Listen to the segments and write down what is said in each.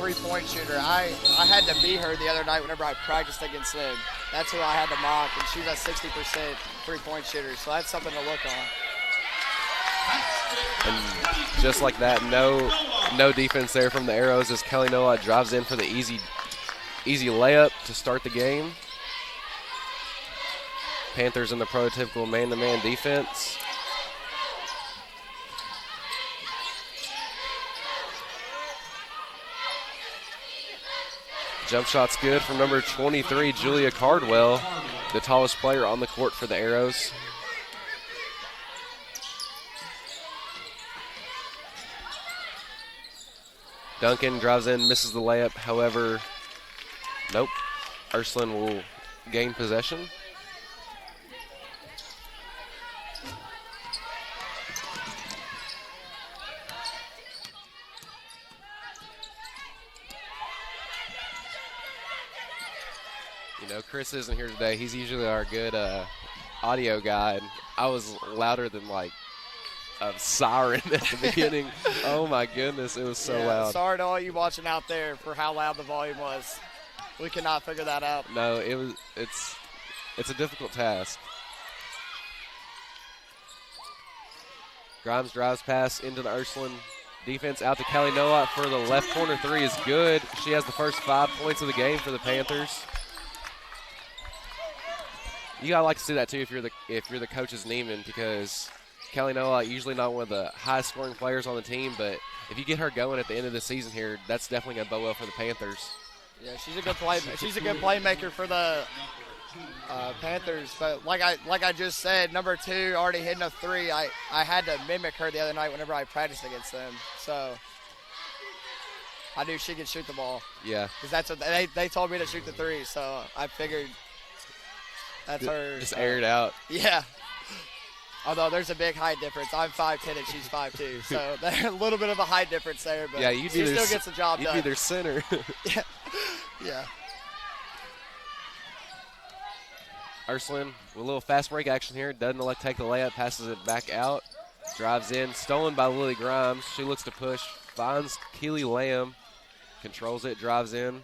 3-point shooter. I had to beat her the other night whenever I practiced against them. That's who I had to mock, and she's a 60% 3-point shooter, so that's something to look on. And just like that, no defense there from the Arrows as Kelly Noah drives in for the easy layup to start the game. Panthers in the prototypical man-to-man defense. Jump shot's good from number 23, Julia Cardwell, the tallest player on the court for the Arrows. Duncan drives in, misses the layup. However, nope. Ursuline will gain possession. You know, Chris isn't here today. He's usually our good audio guy. And I was louder than like a siren at the beginning. Oh my goodness, it was so loud. Sorry to all you watching out there for how loud the volume was. We could not figure that out. No, it's a difficult task. Grimes drives pass into the Ursuline defense, out to Kelly Noah for the left corner three is good. She has the first 5 points of the game for the Panthers. You gotta like to see that too if you're the coach's Neiman, because Kelly Noah usually not one of the highest scoring players on the team, but if you get her going at the end of the season here, that's definitely gonna bode well for the Panthers. Yeah, she's a good playmaker for the Panthers. But like I just said, number 2 already hitting a 3. I had to mimic her the other night whenever I practiced against them. So I knew she could shoot the ball. Yeah. Because that's what they told me to shoot the 3, so I figured that's her. Just air it out. Yeah. Although there's a big height difference. I'm 5'10" and she's 5'2", so there's a little bit of a height difference there. But yeah, she still gets the job done. You'd be their center. Yeah. Ursuline with a little fast break action here. Doesn't elect to take the layup, passes it back out. Drives in, stolen by Lily Grimes. She looks to push, finds Keely Lamb, controls it, drives in.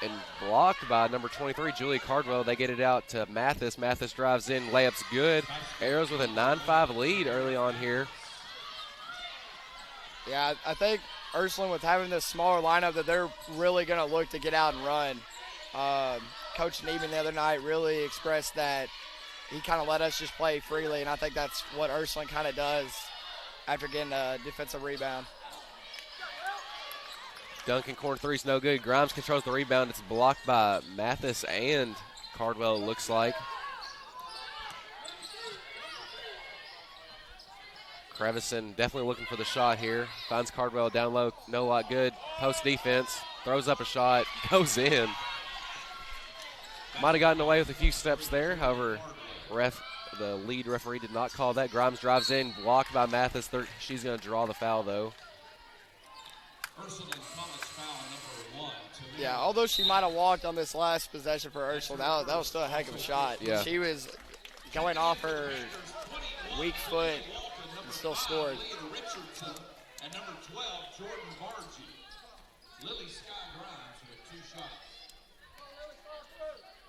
And blocked by number 23, Julia Cardwell. They get it out to Mathis. Mathis drives in, layup's good. Arrows with a 9-5 lead early on here. Yeah, I think Ursuline, with having this smaller lineup, that they're really going to look to get out and run. Coach Neiman the other night really expressed that he kind of let us just play freely, and I think that's what Ursuline kind of does after getting a defensive rebound. Duncan corner three's no good. Grimes controls the rebound. It's blocked by Mathis and Cardwell, it looks like. Crevison definitely looking for the shot here. Finds Cardwell down low. No lot good. Post defense. Throws up a shot. Goes in. Might have gotten away with a few steps there. However, the lead referee did not call that. Grimes drives in. Blocked by Mathis. She's going to draw the foul, though. Yeah, although she might have walked on this last possession for Ursuline, that was still a heck of a shot. Yeah. She was going off her weak foot and still scored. And number 12, Jordan Bargy. Lily Sky Grimes with 2 shots.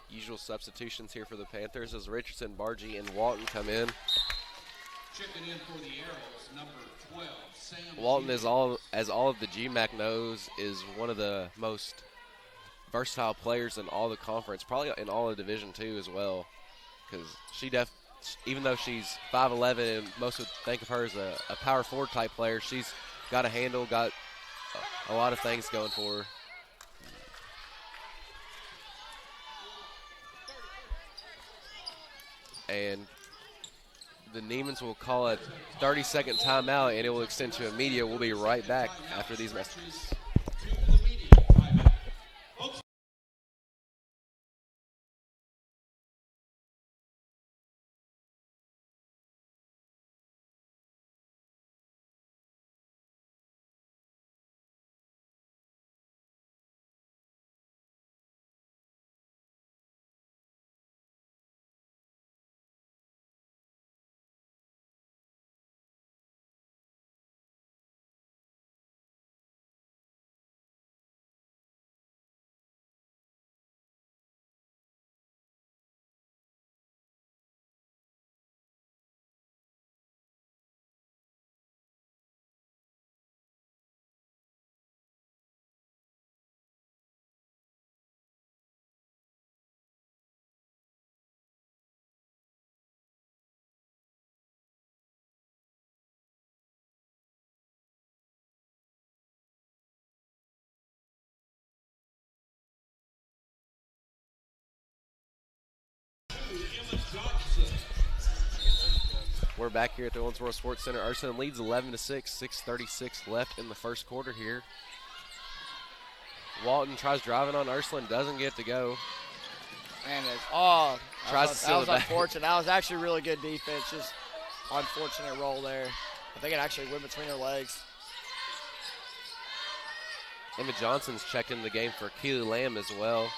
Usual substitutions here for the Panthers as Richardson, Bargy, and Walton come in. Checking in for the Arrows, number 12, Sam. Walton, as all of the GMAC knows, is one of the most versatile players in all the conference, probably in all of Division II as well. Because even though she's 5'11", and most would think of her as a power forward type player, she's got a handle, got a lot of things going for her. And the Neiman's will call a 30-second timeout, and it will extend to a media. We'll be right back after these messages. We're back here at the Owensboro Sports Center. Ursuline leads 11-6, 6:36 left in the first quarter here. Walton tries driving on Ursuline, doesn't get to go. And it's Tries to that steal was it back. unfortunate. That was actually really good defense. Just unfortunate roll there. I think it actually went between her legs. Emma Johnson's checked in the game for Keely Lamb as well.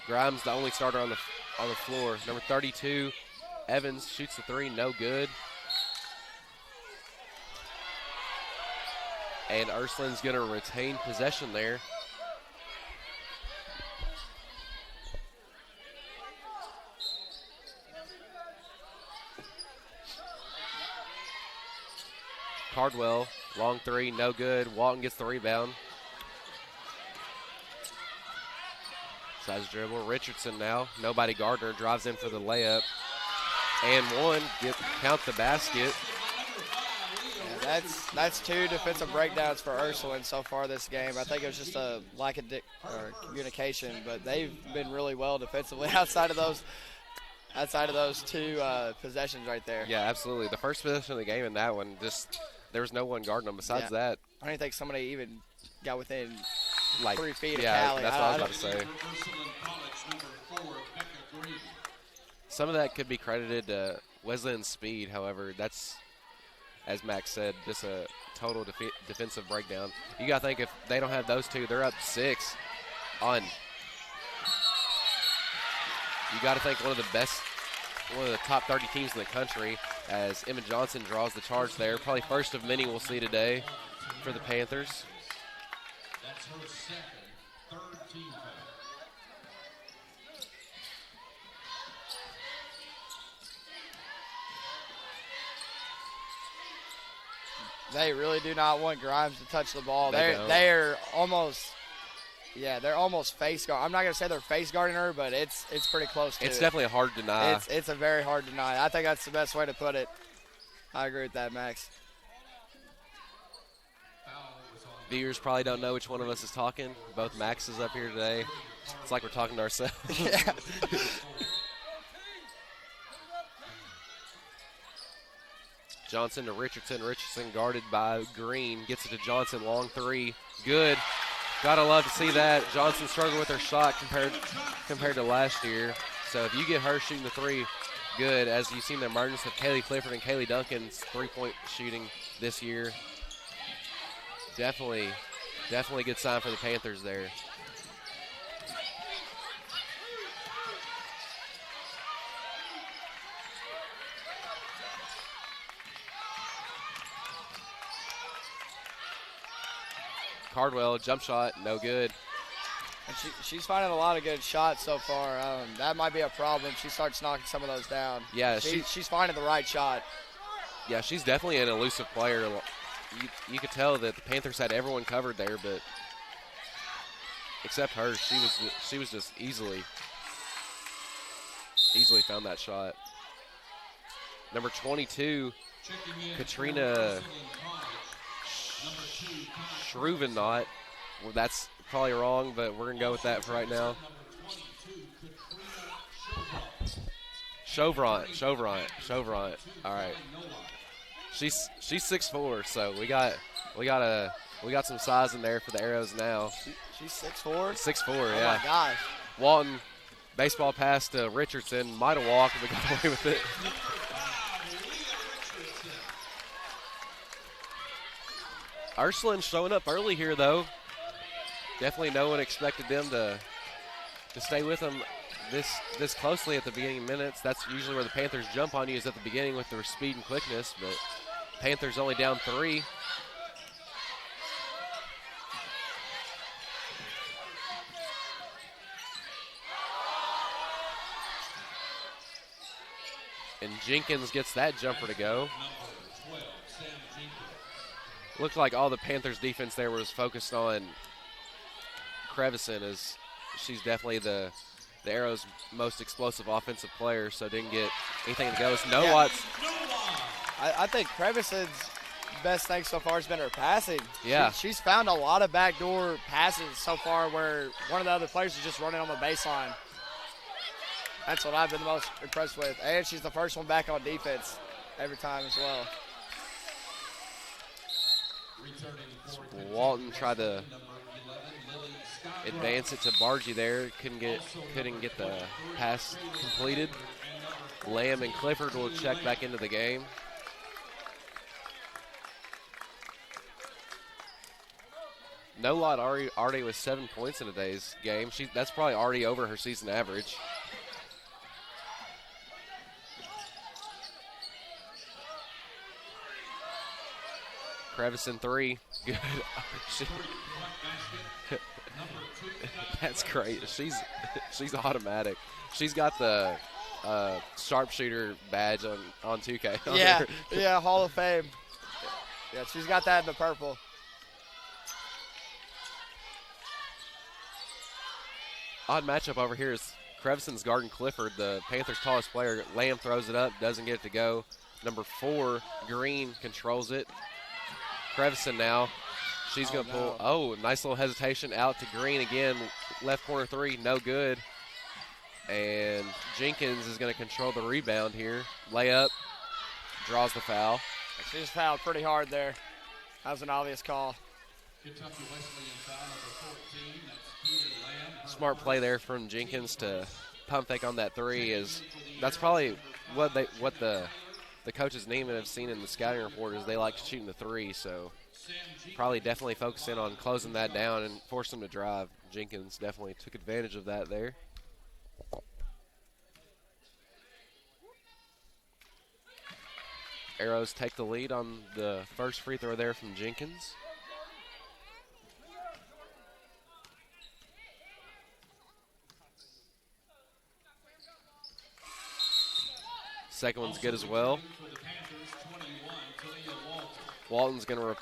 Grimes, the only starter on the floor. Number 32, Evans shoots the three, no good. And Ursuline's going to retain possession there. Cardwell, long three, no good. Walton gets the rebound. Size dribble. Richardson now. Nobody. Gardner drives in for the layup. And one. Count the basket. Yeah, that's 2 defensive breakdowns for Ursuline so far this game. I think it was just a lack of communication, but they've been really well defensively outside of those 2 possessions right there. Yeah, absolutely. The first possession of the game in that one, just there was no one guarding them. Besides that, I don't think somebody even got within like 3 feet of yeah, Callie. that's what I was about to say. Ursuline College, number 4, Becca Green. Some of that could be credited to Wesleyan's speed. However, that's, as Max said, just a total defensive breakdown. You got to think if they don't have those 2, they're up 6 on. You got to think one of the top 30 teams in the country, as Emma Johnson draws the charge there. Probably first of many we'll see today for the Panthers. That's her second, third team foul. They really do not want Grimes to touch the ball. They don't. They're almost face guard. I'm not gonna say they're face guarding her, but it's pretty close to It's it. definitely a hard deny. It's a very hard deny. I think that's the best way to put it. I agree with that, Max. Viewers probably don't know which one of us is talking. Both Maxes up here today. It's like we're talking to ourselves. Yeah. Johnson to Richardson. Richardson guarded by Green. Gets it to Johnson. Long three. Good. Gotta love to see that. Johnson struggled with her shot compared to last year. So if you get her shooting the three, good. As you've seen the emergence of Kaylee Clifford and Kaylee Duncan's three-point shooting this year. Definitely a good sign for the Panthers there. Cardwell, jump shot, no good. And she's finding a lot of good shots so far. That might be a problem. She starts knocking some of those down. Yeah, she's finding the right shot. Yeah, she's definitely an elusive player. You could tell that the Panthers had everyone covered there, but except her, she was just easily found that shot. Number 22, Katrina Shruvenot. Well, that's probably wrong, but we're going to go with that for right now. Chauvrant. All right. She's 6'4", so we got some size in there for the Arrows now. She's 6'4"? 6'4", Oh yeah. my gosh. Walton, baseball pass to Richardson. Might have walked, but got away with it. Ursuline showing up early here, though. Definitely no one expected them to stay with them this closely at the beginning minutes. That's usually where the Panthers jump on you, is at the beginning with their speed and quickness, but Panthers only down 3. And Jenkins gets that jumper to go. Looked like all the Panthers defense there was focused on Crevison, as she's definitely the Arrows' most explosive offensive player, so didn't get anything to go. It's no Watts. I think Crevison's best thing so far has been her passing. Yeah. She's found a lot of backdoor passes so far where one of the other players is just running on the baseline. That's what I've been the most impressed with. And she's the first one back on defense. every time as well. Walton tried to advance it to Bargy there. Couldn't get the pass completed. Lamb and Clifford will check back into the game. No Lot already with 7 points in today's game. That's probably already over her season average. Crevison 3. Good. That's great. She's automatic. She's got the sharpshooter badge on 2K. Yeah, yeah, Hall of Fame. Yeah, she's got that in the purple. Odd matchup over here is Crevison's guarding Clifford, the Panthers' tallest player. Lamb throws it up, doesn't get it to go. Number 4, Green, controls it. Crevison now. She's going to pull. Oh, nice little hesitation out to Green again. Left corner 3, no good. And Jenkins is going to control the rebound here. Layup, draws the foul. She just fouled pretty hard there. That was an obvious call. Smart play there from Jenkins to pump fake on that 3. That's probably what the coaches in Neiman have seen in the scouting report is they like shooting the 3, so probably definitely focusing on closing that down and force them to drive. Jenkins definitely took advantage of that there. Arrows take the lead on the first free throw there from Jenkins. Second one's good as well. Walton's going to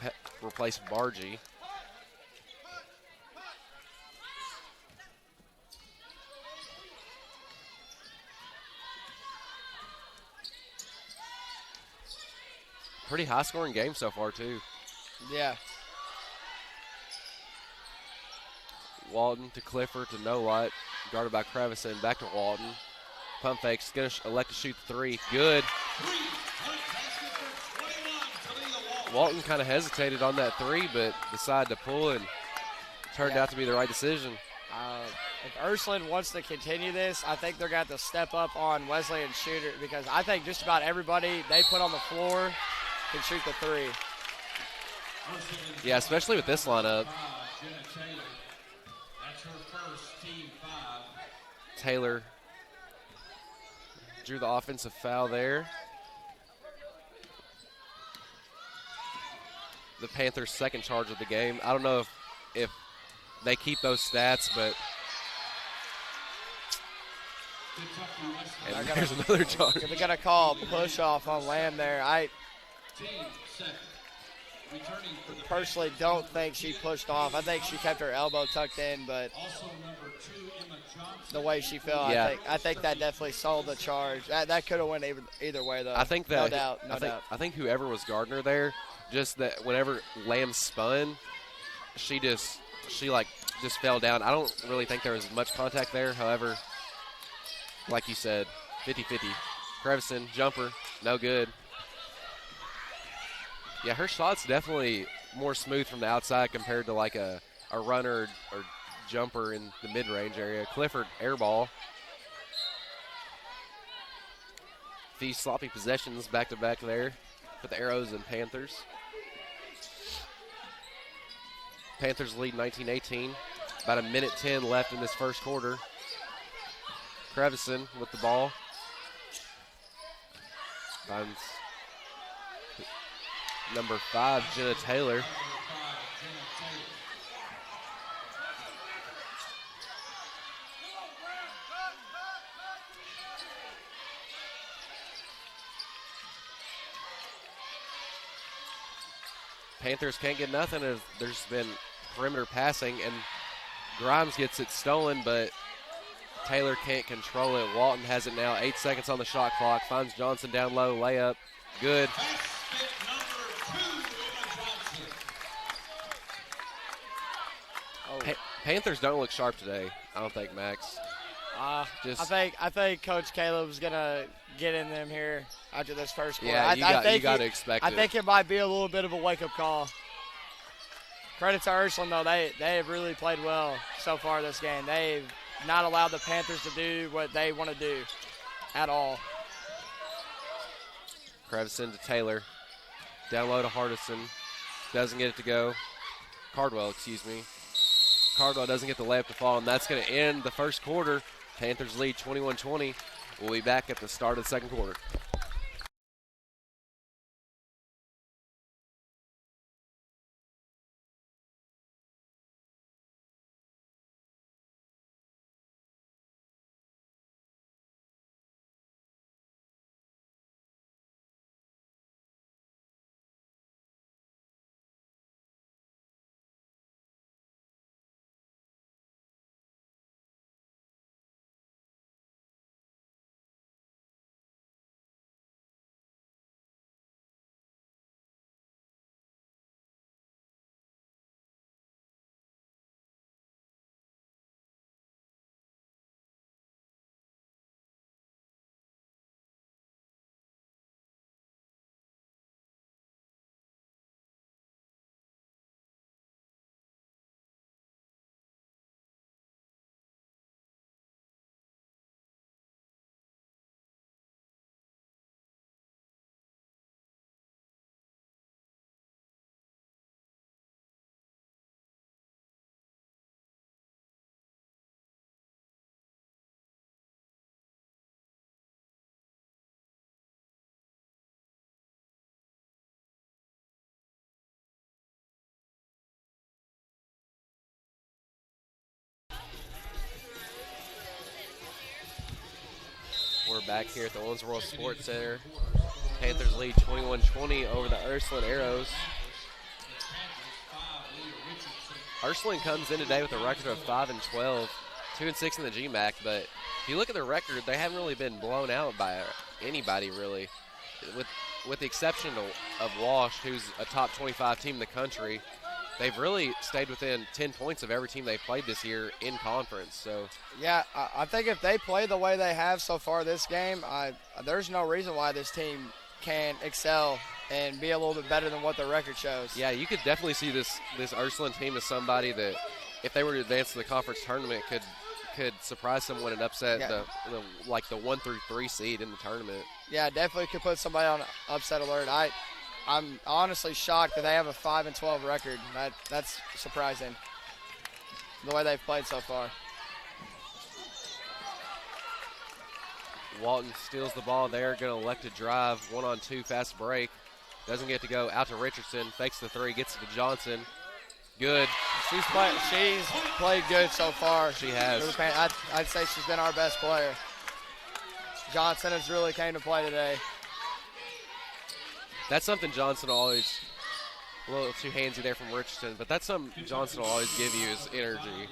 replace Bargy. Pretty high-scoring game so far, too. Yeah. Walton to Clifford to Nolot, guarded by Crevison, back to Walton. Pump fake's going to elect to shoot the 3. Good. Walton kind of hesitated on that 3, but decided to pull and turned out to be the right decision. If Ursuline wants to continue this, I think they're going to have to step up on Wesley and shooter because I think just about everybody they put on the floor can shoot the 3. Yeah, especially with this lineup. Taylor drew the offensive foul there. The Panthers' second charge of the game. I don't know if they keep those stats, but and there's another charge. They're going to call a push off on Lamb there. I personally don't think she pushed off. I think she kept her elbow tucked in, but the way she fell, yeah. I think that definitely sold the charge. That could have went either way, though. I think that no doubt. I think whoever was guarding her there, just that whenever Lamb spun, she just fell down. I don't really think there was much contact there. However, like you said, 50-50. Crevison, jumper, no good. Yeah, her shot's definitely more smooth from the outside compared to like a runner or jumper in the mid-range area. Clifford, air ball. These sloppy possessions back-to-back there for the Arrows and Panthers. Panthers lead 19-18. About a minute 10 left in this first quarter. Crevison with the ball. Finds number 5, Jenna Taylor. Panthers can't get nothing as there's been perimeter passing, and Grimes gets it stolen, but Taylor can't control it. Walton has it now. 8 seconds on the shot clock. Finds Johnson down low. Layup. Good. Panthers don't look sharp today, I don't think, Max. I think Coach Caleb's gonna get in them here after this first quarter. Yeah, you got to expect I it. think it might be a little bit of a wake-up call. Credit to Ursuline, though. They have really played well so far this game. They've not allowed the Panthers to do what they want to do at all. Crevison to Taylor. Down low to Hardison. Doesn't get it to go. Cardwell, excuse me. Cardwell doesn't get the layup to fall, and that's going to end the first quarter. Panthers lead 21-20. We'll be back at the start of the second quarter. We're back here at the Owensboro Sports Center. Panthers lead 21-20 over the Ursuline Arrows. Ursuline comes in today with a record of 5-12, 2-6 in the GMAC, but if you look at their record, they haven't really been blown out by anybody, really. With the exception of Wash, who's a top 25 team in the country, they've really stayed within 10 points of every team they've played this year in conference. So Yeah, I think if they play the way they have so far this game, there's no reason why this team can excel and be a little bit better than what their record shows. yeah, you could definitely see this Ursuline team as somebody that, if they were to advance to the conference tournament, could surprise someone and upset the 1 through 3 seed in the tournament. Yeah, definitely could put somebody on upset alert. I'm honestly shocked that they have a 5-12 record. That's surprising, the way they've played so far. Walton steals the ball there, going to elect to drive, 1-on-2, fast break. Doesn't get to go, out to Richardson, fakes the 3, gets it to Johnson. Good. She's played good so far. She has. I'd say she's been our best player. Johnson has really came to play today. That's something Johnson will always, a little too handsy there from Richardson, but that's something Johnson will always give you is energy.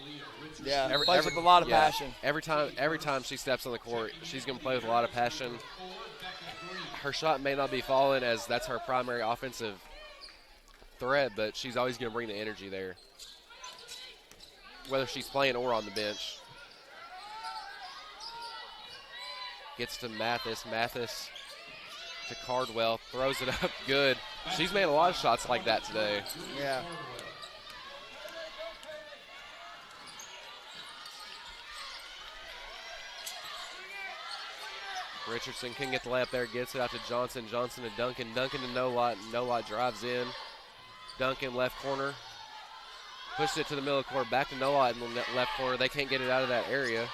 Yeah, plays with a lot of passion. Every time she steps on the court, she's going to play with a lot of passion. Her shot may not be falling as that's her primary offensive threat, but she's always going to bring the energy there, whether she's playing or on the bench. Gets to Mathis to Cardwell, throws it up, good. She's made a lot of shots like that today. Yeah. Richardson can get the layup there, gets it out to Johnson. Johnson to Duncan. Duncan to No-Lot. No-Lot drives in. Duncan left corner. Pushes it to the middle of the court. Back to No-Lot in the left corner. They can't get it out of that area.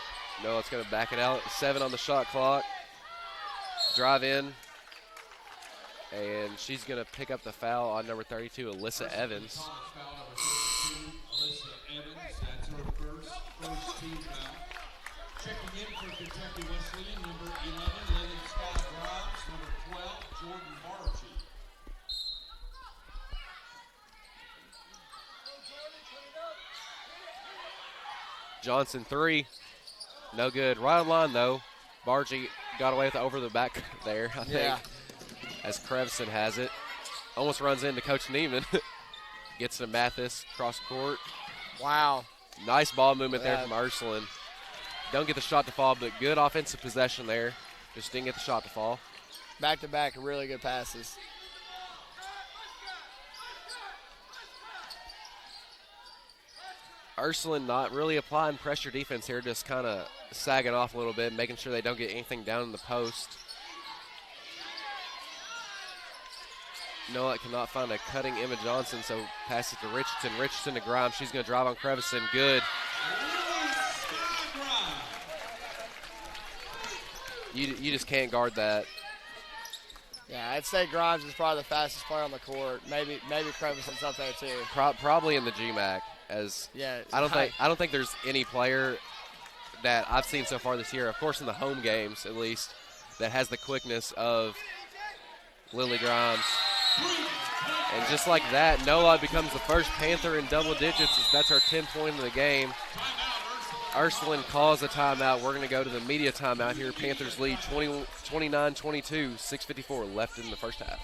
No-Lot's going to back it out. 7 on the shot clock. Drive in. And she's going to pick up the foul on number 32, Alyssa Evans. Alyssa Evans, that's her first team foul. Checking in for Kentucky Wesleyan, number 11, Lily Scott Grimes, number 12, Jordan Barchi. Johnson 3. No good. Right on line, though. Bargy got away with it over the back there, I think, as Crevson has it. Almost runs into Coach Neiman. Gets to Mathis, cross court. Wow. Nice ball movement there from Ursuline. Don't get the shot to fall, but good offensive possession there. Just didn't get the shot to fall. Back-to-back really good passes. Ursuline not really applying pressure defense here, just kind of sagging off a little bit, making sure they don't get anything down in the post. Noah cannot find a cutting Emma Johnson, so pass it to Richardson. Richardson to Grimes. She's going to drive on Crevison. Good. You just can't guard that. Yeah, I'd say Grimes is probably the fastest player on the court. Maybe Crevison's up there too. Probably in the GMAC. As yeah, I don't think there's any player that I've seen so far this year, of course in the home games at least, that has the quickness of Lily Grimes. And just like that, Noah becomes the first Panther in double digits. That's our 10th point of the game. Ursuline calls a timeout. We're going to go to the media timeout here. Panthers lead 29-22, 6:54 left in the first half.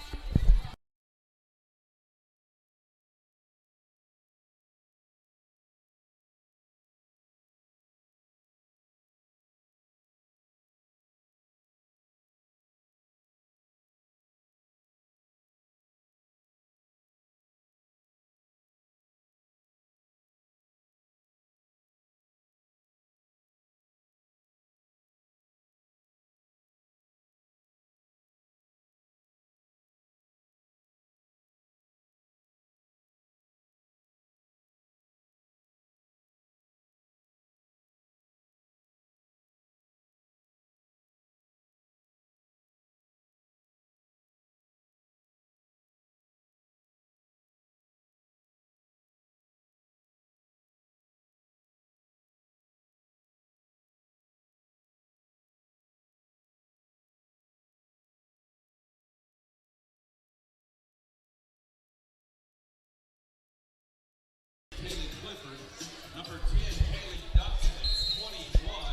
Number 10, Haley Dutton, and 21,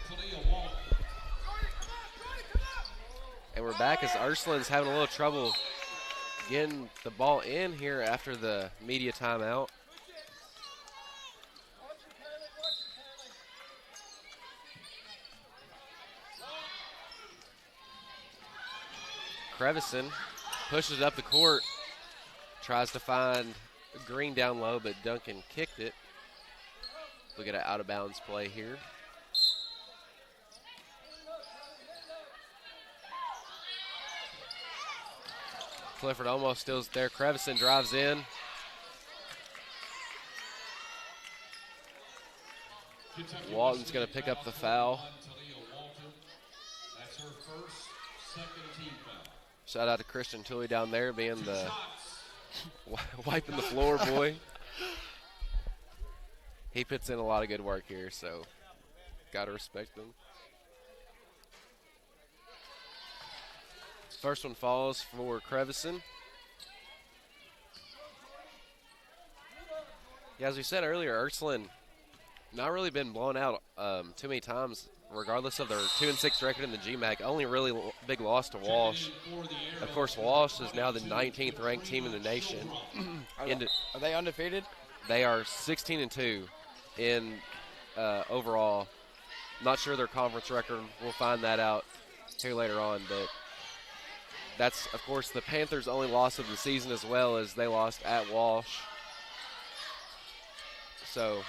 Talia Walton. And we're back as Ursuline's having a little trouble getting the ball in here after the media timeout. Crevison pushes up the court, tries to find Green down low, but Duncan kicked it. Look at an out-of-bounds play here. Clifford almost steals there. Crevison drives in. Walton's going to pick up the foul. That's her first, second team foul. Shout out to Christian Toohey down there being the wiping the floor boy. He puts in a lot of good work here, so got to respect him. First one falls for Crevison. Yeah, as we said earlier, Ursuline not really been blown out too many times, regardless of their 2-6 record in the GMAC. Only really big loss to Walsh. Of course, Walsh is now the 19th ranked team in the nation. Are they undefeated? They are 16-2 in overall. Not sure their conference record. We'll find that out here later on, but that's, of course, the Panthers' only loss of the season, as well as they lost at Walsh. So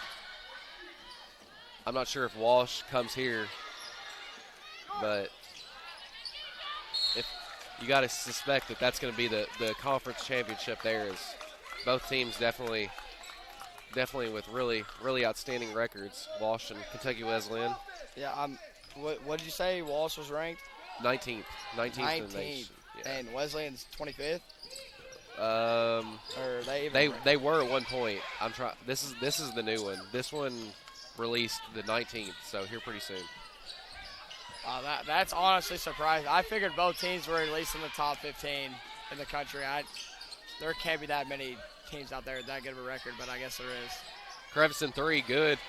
I'm not sure if Walsh comes here, but if you got to suspect that that's going to be the conference championship there, is both teams definitely with really outstanding records, Walsh and Kentucky Wesleyan. Yeah, what did you say? Walsh was ranked 19th in the nation. Yeah. And Wesleyan's 25th. Or they were at one point. This is the new one. This one released the 19th, so here pretty soon. That's honestly surprising. I figured both teams were at least in the top 15 in the country. There can't be that many teams out there with that good of a record, but I guess there is. Crevison 3, good.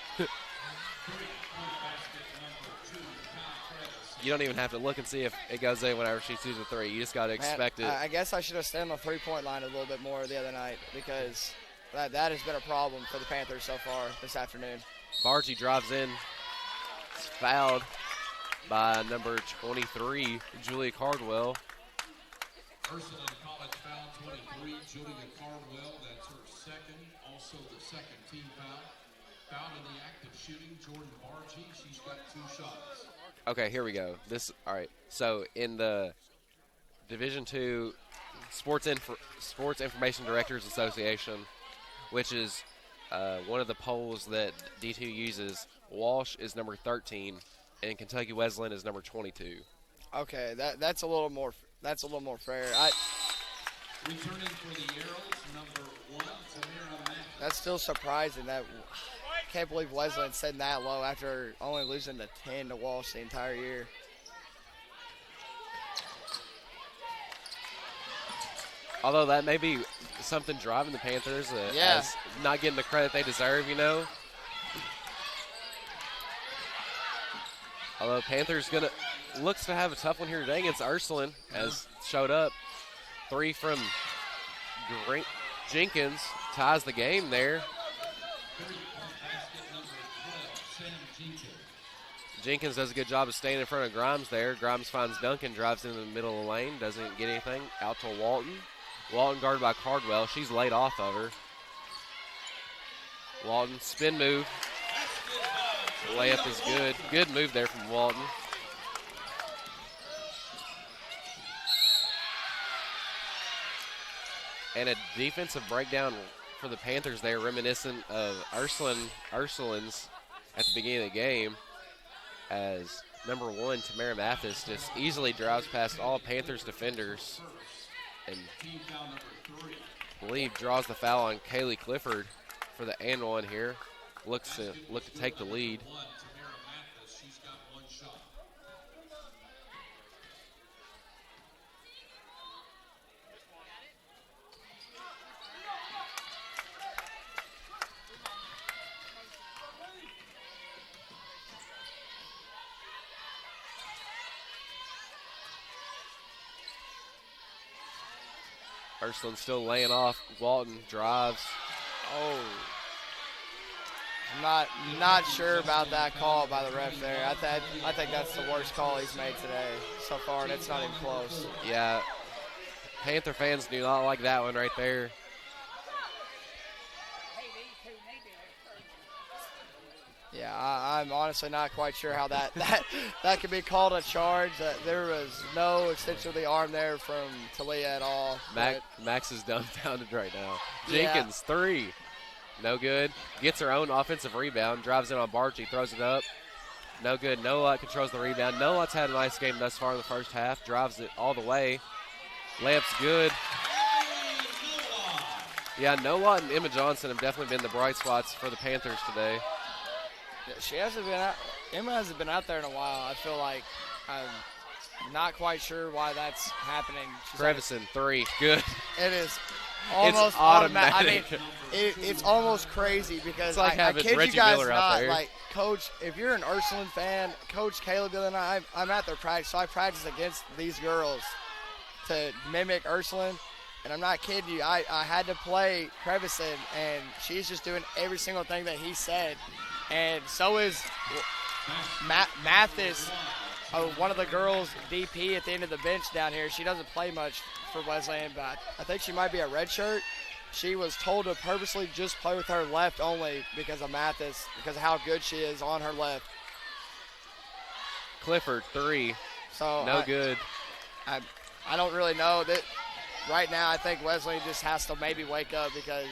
You don't even have to look and see if it goes in whenever she shoots a 3. You just got to expect it. I guess I should have stayed on the three-point line a little bit more the other night, because that has been a problem for the Panthers so far this afternoon. Bargy drives in. It's fouled. by number 23, Julia Cardwell. Ursuline College foul 23, Julia Cardwell. That's her second, also the second team foul. Foul in the act of shooting, Jordan Bargee. She's got 2 shots. Okay, here we go. All right. So in the Division II Sports Information Directors Association, which is one of the polls that D2 uses, Walsh is number 13, and Kentucky Wesleyan is number 22. Okay, that's a little more fair. Returning for the Arrows, number 1, Tamara Mack. That's still surprising. I can't believe Wesleyan's sitting that low after only losing to 10 to Walsh the entire year. Although that may be something driving the Panthers as not getting the credit they deserve, you know. Although Panthers looks to have a tough one here today against Ursuline, as showed up. 3 from Jenkins ties the game there. Jenkins does a good job of staying in front of Grimes there. Grimes finds Duncan, drives into the middle of the lane, doesn't get anything. Out to Walton. Walton guarded by Cardwell. She's laid off of her. Walton, spin move. Layup is good. Good move there from Walton. And a defensive breakdown for the Panthers there, reminiscent of Ursuline's at the beginning of the game, as number 1, Tamara Mathis, just easily drives past all Panthers defenders and I believe draws the foul on Kaylee Clifford for the and one here. Look to take the lead. Ursuline still laying off. Walton drives. Oh. I'm not sure about that call by the ref there. I think that's the worst call he's made today so far, and it's not even close. Yeah. Panther fans do not like that one right there. Yeah, I'm honestly not quite sure how that could be called a charge. There was no extension of the arm there from Talia at all. Max is dumbfounded right now. Jenkins, 3. No good. Gets her own offensive rebound. Drives in on Bargee, throws it up. No good. Nolot controls the rebound. Nolot's had a nice game thus far in the first half. Drives it all the way. Layup's good. Yeah, Nolot and Emma Johnson have definitely been the bright spots for the Panthers today. She hasn't been out. Emma hasn't been out there in a while. I feel like I'm not quite sure why that's happening. Crevison, 3. Good. It is almost automatic. I mean, it's almost crazy because it's like I kid Reggie you guys Miller not. out there. Like, Coach, if you're an Ursuline fan, Coach Caleb and I'm at their practice, so I practice against these girls to mimic Ursuline. And I'm not kidding you. I had to play Crevison, and she's just doing every single thing that he said. And so is Mathis, one of the girls, DP at the end of the bench down here. She doesn't play much for Wesleyan, but I think she might be a redshirt. She was told to purposely just play with her left only because of Mathis, because of how good she is on her left. Clifford, 3. So no good. I don't really know that. Right now, I think Wesleyan just has to maybe wake up because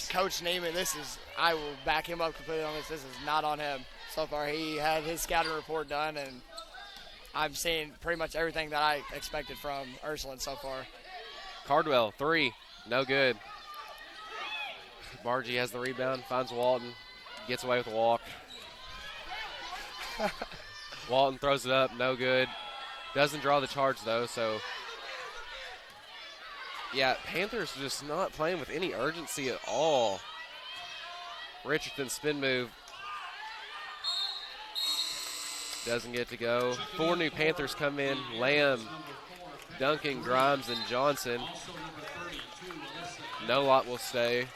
Coach Neiman, I will back him up completely on this. This is not on him. So far, he had his scouting report done, and I'm seeing pretty much everything that I expected from Ursuline so far. Cardwell, 3. No good. Bargee has the rebound, finds Walton, gets away with a walk. Walton throws it up, no good. Doesn't draw the charge, though, so... Yeah, Panthers just not playing with any urgency at all. Richardson spin move. Doesn't get to go. 4 new Panthers come in. Lamb, Duncan, Grimes, and Johnson. Nolot will stay.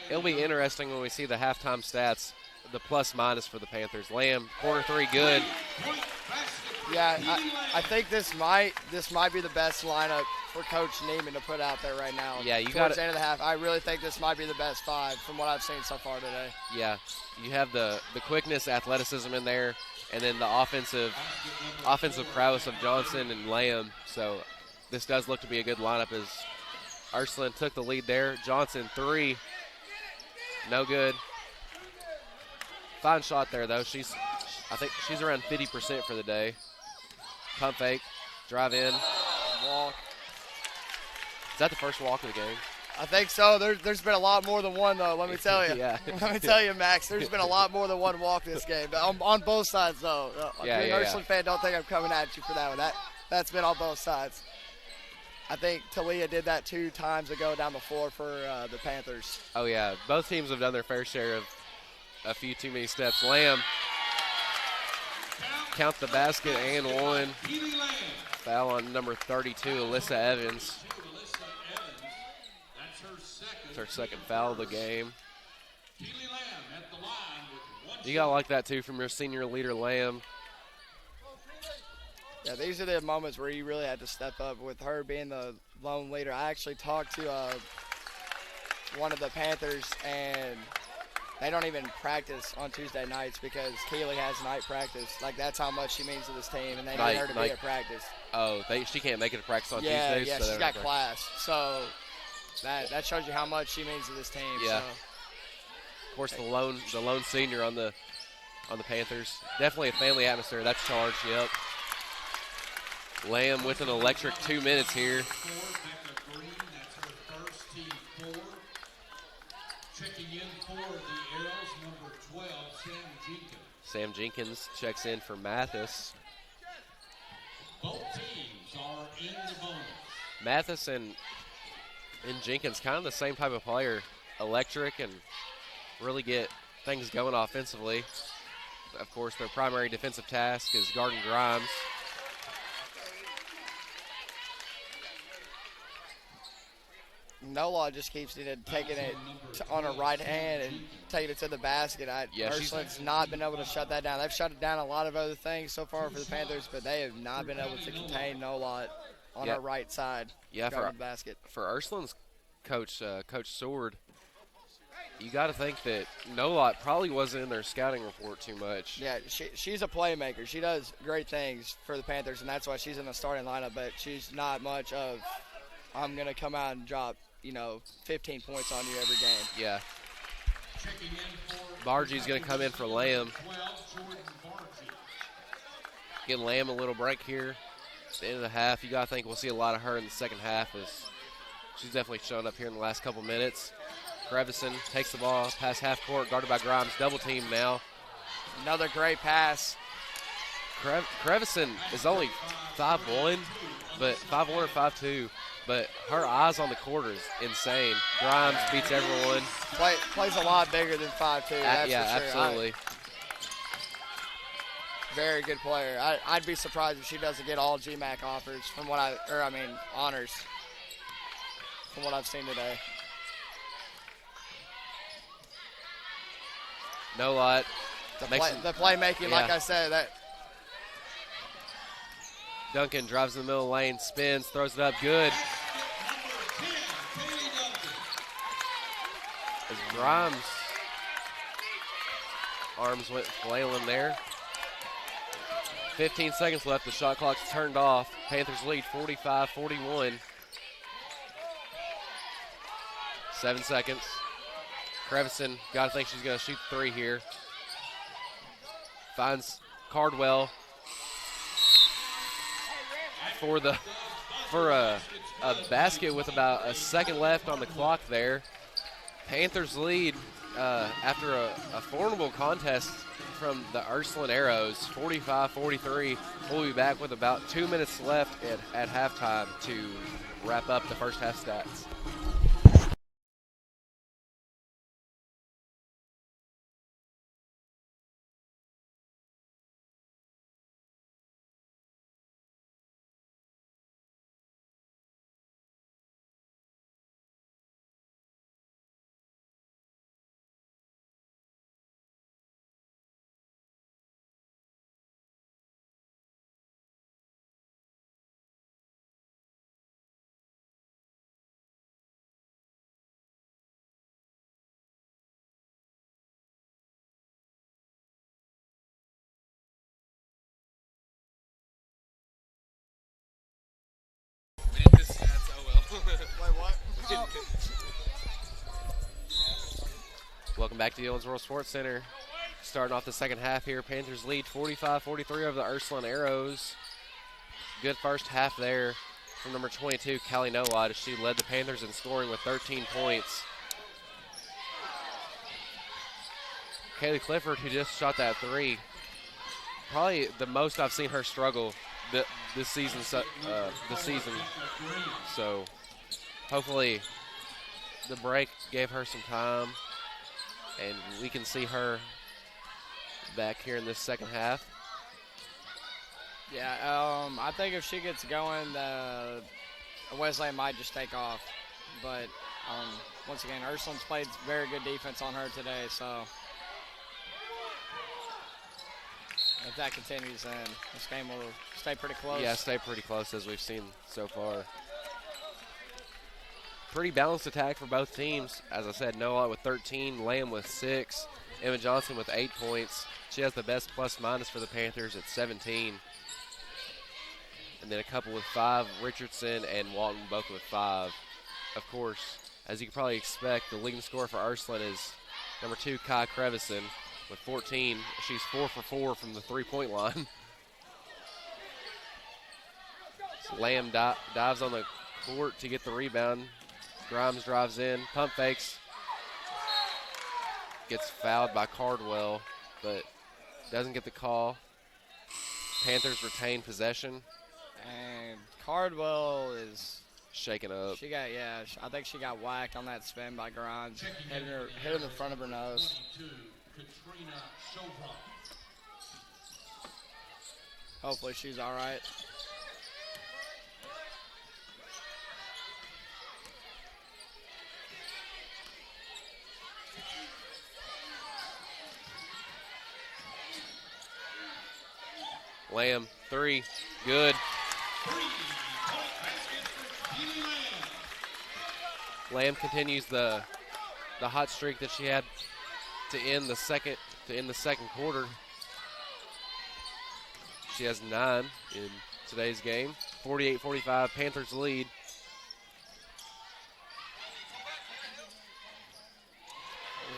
it'll be interesting when we see the halftime stats, the plus minus for the Panthers. Lamb, corner three, good. Yeah, I think this might be the best lineup for Coach Neiman to put out there right now. Yeah, you got got the end of the half. I really think this might be the best five from what I've seen so far today. Yeah, you have the quickness, athleticism in there, and then the offensive prowess of Johnson and Lamb. So this does look to be a good lineup as Ursuline took the lead there. Johnson, three, no good. Fine shot there, though. I think she's around 50% for the day. Pump fake, drive in, Walk. Is that the first walk of the game? I think so. There's been a lot more than one, though, let me tell you. Yeah. Let me tell you, Max, there's been a lot more than one walk this game. On both sides, though. Yeah, Being an Ursuline fan, don't think I'm coming at you for that one. That's been on both sides. I think Talia did that 2 times ago down the floor for the Panthers. Oh, yeah. Both teams have done their fair share of a few too many steps. Lamb count the basket and one. Foul on number 32, Alyssa Evans. It's her second foul of the game. You got to like that, too, from your senior leader, Lamb. Yeah, these are the moments where you really had to step up with her being the lone leader. I actually talked to one of the Panthers, and they don't even practice on Tuesday nights because Keely has night practice. Like, that's how much she means to this team, and they need her to be at practice. Oh, she can't make it to practice on Tuesdays? Yeah, so she's got class. So that shows you how much she means to this team. Yeah. So. Of course, the lone senior on the Panthers. Definitely a family atmosphere. That's charged, yep. Lamb with an electric 2 minutes here. Checking in for the Arrows, number 12, Sam Jenkins. Sam Jenkins checks in for Mathis. Both teams are in the bonus. Mathis and Jenkins, kind of the same type of player. Electric and really get things going offensively. Of course, their primary defensive task is guarding Grimes. Nola just keeps taking it on her right hand and taking it to the basket. Ursuline's not been able to shut that down. They've shut down a lot of other things so far for the Panthers, but they have not been able to contain Nola on her right side. Yeah, for the basket. For Ursuline's coach, Coach Sword, you got to think that Nolot probably wasn't in their scouting report too much. Yeah, she's a playmaker. She does great things for the Panthers, and that's why she's in the starting lineup, but she's not much of, I'm going to come out and drop 15 points on you every game. Yeah. Bargie's going to come in for Lamb. Getting Lamb a little break here at the end of the half. You got to think we'll see a lot of her in the second half as she's definitely shown up here in the last couple minutes. Crevison takes the ball past half court, guarded by Grimes. Double team now. Another great pass. Crevison is only 5'1", but 5'1" or 5'2". But her eyes on the court is insane. Grimes beats everyone. Plays a lot bigger than 5'2". That's yeah, for sure. Absolutely. Very good player. I'd be surprised if she doesn't get all GMAC offers from honors from what I've seen today. No lot. The playmaking, like I said, that. Duncan drives in the middle lane, spins, throws it up, good. As Grimes' arms went flailing there. 15 seconds left, the shot clock's turned off. Panthers lead 45-41. 7 seconds. Crevison, gotta think she's gonna shoot 3 here. Finds Cardwell for a basket with about a second left on the clock there. Panthers lead after a formidable contest from the Ursuline Arrows, 45-43. We'll be back with about 2 minutes left at halftime to wrap up the first half stats. Welcome back to the Owensboro Sports Center. Starting off the second half here, Panthers lead 45-43 over the Ursuline Arrows. Good first half there from number 22, Callie Nowad, as she led the Panthers in scoring with 13 points. Kaylee Clifford, who just shot that three, probably the most I've seen her struggle this season. So hopefully the break gave her some time, and we can see her back here in this second half. Yeah, I think if she gets going, Wesleyan might just take off. But once again, Ursuline's played very good defense on her today, so if that continues, then this game will stay pretty close. Yeah, stay pretty close as we've seen so far. Pretty balanced attack for both teams. As I said, Noah with 13, Lamb with 6, Emma Johnson with 8 points. She has the best plus-minus for the Panthers at 17. And then a couple with 5, Richardson and Walton both with 5. Of course, as you can probably expect, the leading scorer for Ursuline is number 2, Kai Crevison, with 14. She's 4 for 4 from the three-point line. So Lamb dives on the court to get the rebound. Grimes drives in, pump fakes. Gets fouled by Cardwell, but doesn't get the call. Panthers retain possession. And Cardwell is shaken up. I think she got whacked on that spin by Grimes, hit her in the front of her nose. Hopefully she's all right. Lamb, 3, good. Lamb continues the hot streak that she had to end the second quarter. She has 9 in today's game. 48-45, Panthers lead.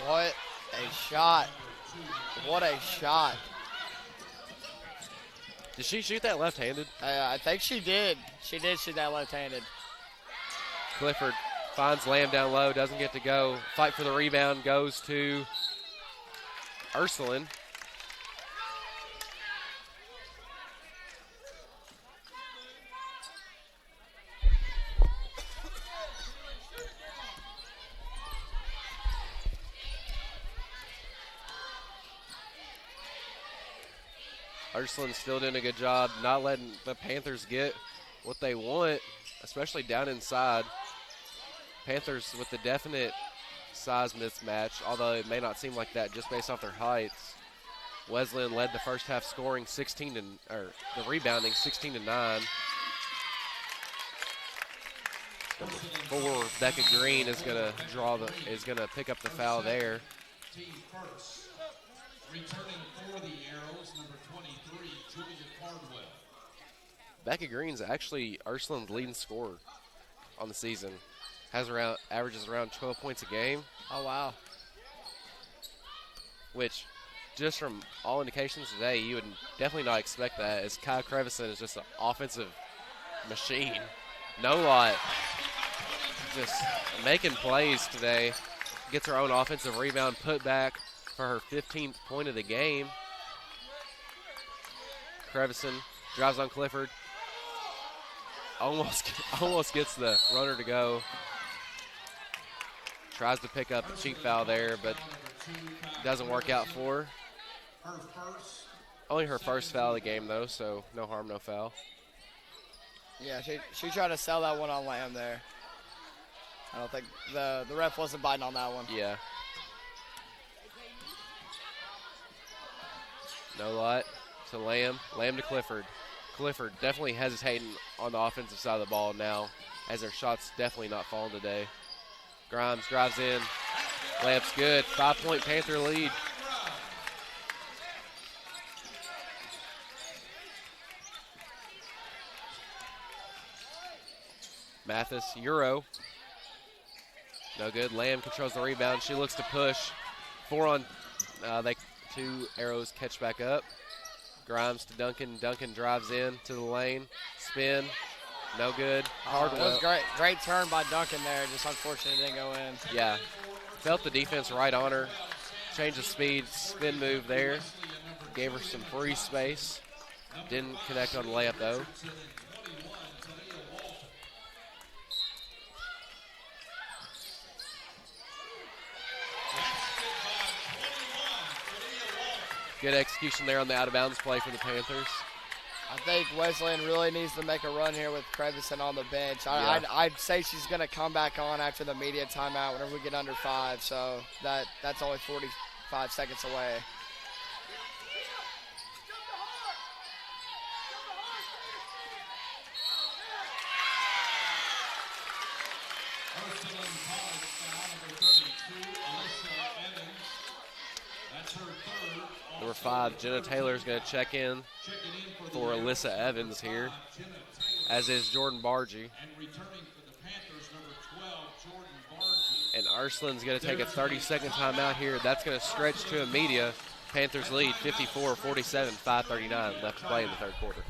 What a shot. What a shot. Did she shoot that left-handed? I think she did. She did shoot that left-handed. Clifford finds Lamb down low, doesn't get to go. Fight for the rebound goes to Ursuline. Ursuline's still doing a good job not letting the Panthers get what they want, especially down inside. Panthers with the definite size mismatch, although it may not seem like that just based off their heights. Wesleyan led the first half scoring the rebounding 16-9. 4, Becca Green is gonna pick up the foul there. Team first. Returning for the Arrows, number 23, Julia Cardwell. Becca Green's actually Ursuline's leading scorer on the season. Averages around 12 points a game. Oh, wow. Which, just from all indications today, you would definitely not expect that, as Kai Crevison is just an offensive machine. No lot. Just making plays today. Gets her own offensive rebound put back for her 15th point of the game. Crevison drives on Clifford. Almost gets the runner to go. Tries to pick up a cheap foul there, but doesn't work out for her. Only her first foul of the game, though, so no harm, no foul. Yeah, she tried to sell that one on Lamb there. I don't think the ref wasn't biting on that one. Yeah. No lot to Lamb. Lamb to Clifford. Clifford definitely hesitating on the offensive side of the ball now, as her shot's definitely not falling today. Grimes drives in. Lamp's good. 5-point Panther lead. Mathis, Euro. No good. Lamb controls the rebound. She looks to push. 4 on. They 2 arrows catch back up. Grimes to Duncan. Duncan drives in to the lane. Spin. No good. It was great. Great turn by Duncan there. Just unfortunate it didn't go in. Yeah. Felt the defense right on her. Change of speed. Spin move there. Gave her some free space. Didn't connect on the layup though. Good execution there on the out-of-bounds play for the Panthers. I think Wesleyan really needs to make a run here with Crevison on the bench. Yeah. I'd say she's going to come back on after the media timeout whenever we get under 5, so that's only 45 seconds away. Ursuline College foul number 32, Alyssa Evans. That's her third. Number 5, Jenna Taylor is going to check in for Alyssa Evans here, as is Jordan Bargy. And returning for the Panthers, number 12, Jordan Bargy. And Ursuline's going to take a 30-second timeout here. That's going to stretch to a media. Panthers lead 54-47, 5:39 left to play in the third quarter.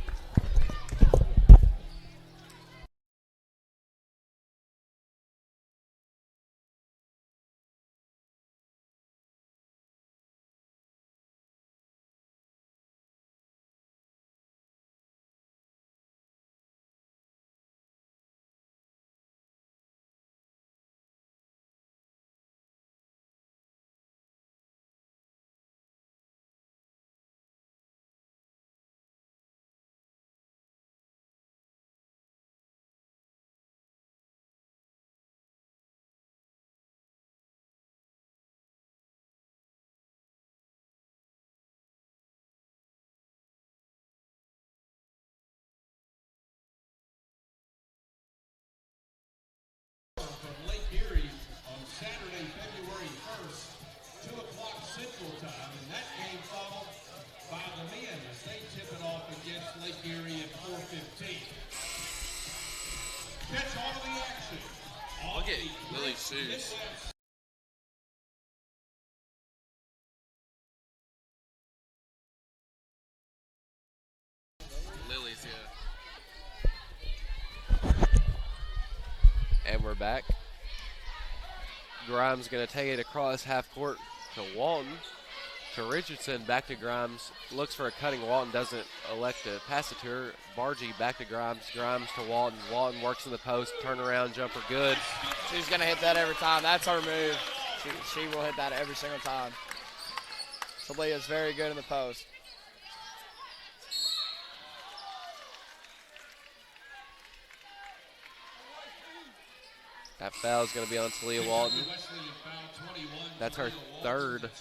From Lake Erie on Saturday, February 1st, 2 o'clock Central Time, and that game followed by the men as they tip it off against Lake Erie at 4:15. Catch all of the action. Look at Lily's shoes. Lily's, yeah. And we're back. Grimes going to take it across half court to Walton. To Richardson, back to Grimes. Looks for a cutting. Walton doesn't elect to pass it to her. Bargy back to Grimes. Grimes to Walton. Walton works in the post. Turnaround jumper good. She's going to hit that every time. That's her move. She will hit that every single time. Salea's very good in the post. That foul is going to be on Talia Walton. That's her third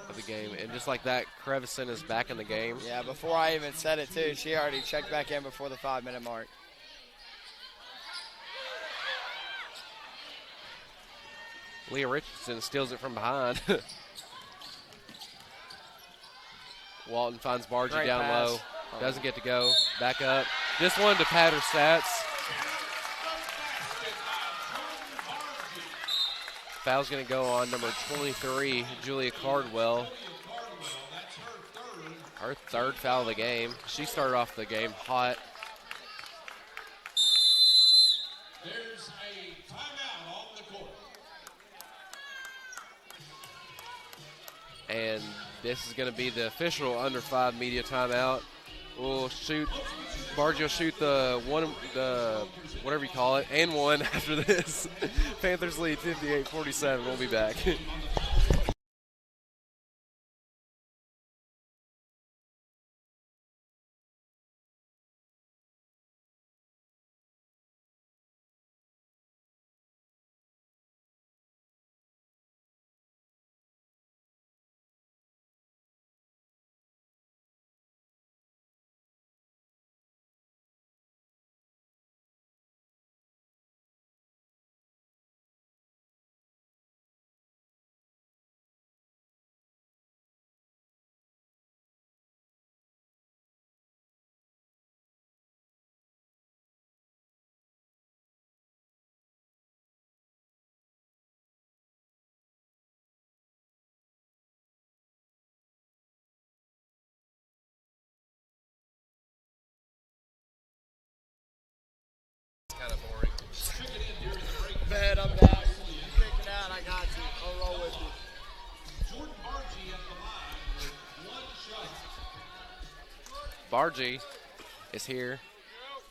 of the game. And just like that, Crevison is back in the game. Yeah, before I even said it, too, she already checked back in before the 5-minute mark. Leah Richardson steals it from behind. Walton finds Bargy Great down pass. low. Doesn't get to go. Back up. Just wanted to pad her stats. Foul's going to go on number 23, Julia Cardwell. Her third foul of the game. She started off the game hot. There's a timeout on the court. And this is going to be the official under 5 media timeout. We'll shoot. Bargy will shoot the whatever you call it, and one after this. Panthers lead 58-47. We'll be back. Bargy is here.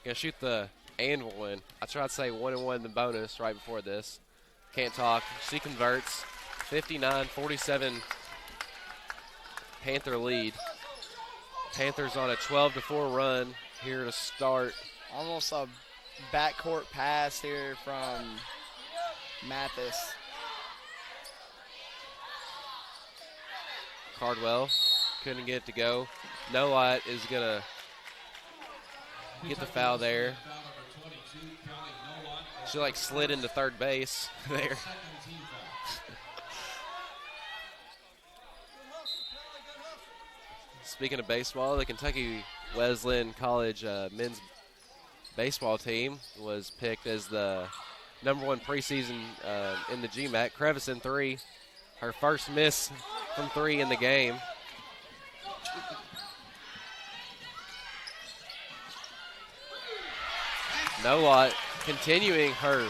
Gonna shoot the and one. I tried to say 1-1 in the bonus right before this. Can't talk. She converts. 59-47 Panther lead. Panthers on a 12-4 run here to start. Almost a backcourt pass here from Mathis. Cardwell couldn't get it to go. Noah is going to get the foul there. She like slid into third base there. Speaking of baseball, the Kentucky Wesleyan College men's baseball team was picked as the #1 preseason in the GMAC. Crevison 3, her first miss from 3 in the game. Noah continuing her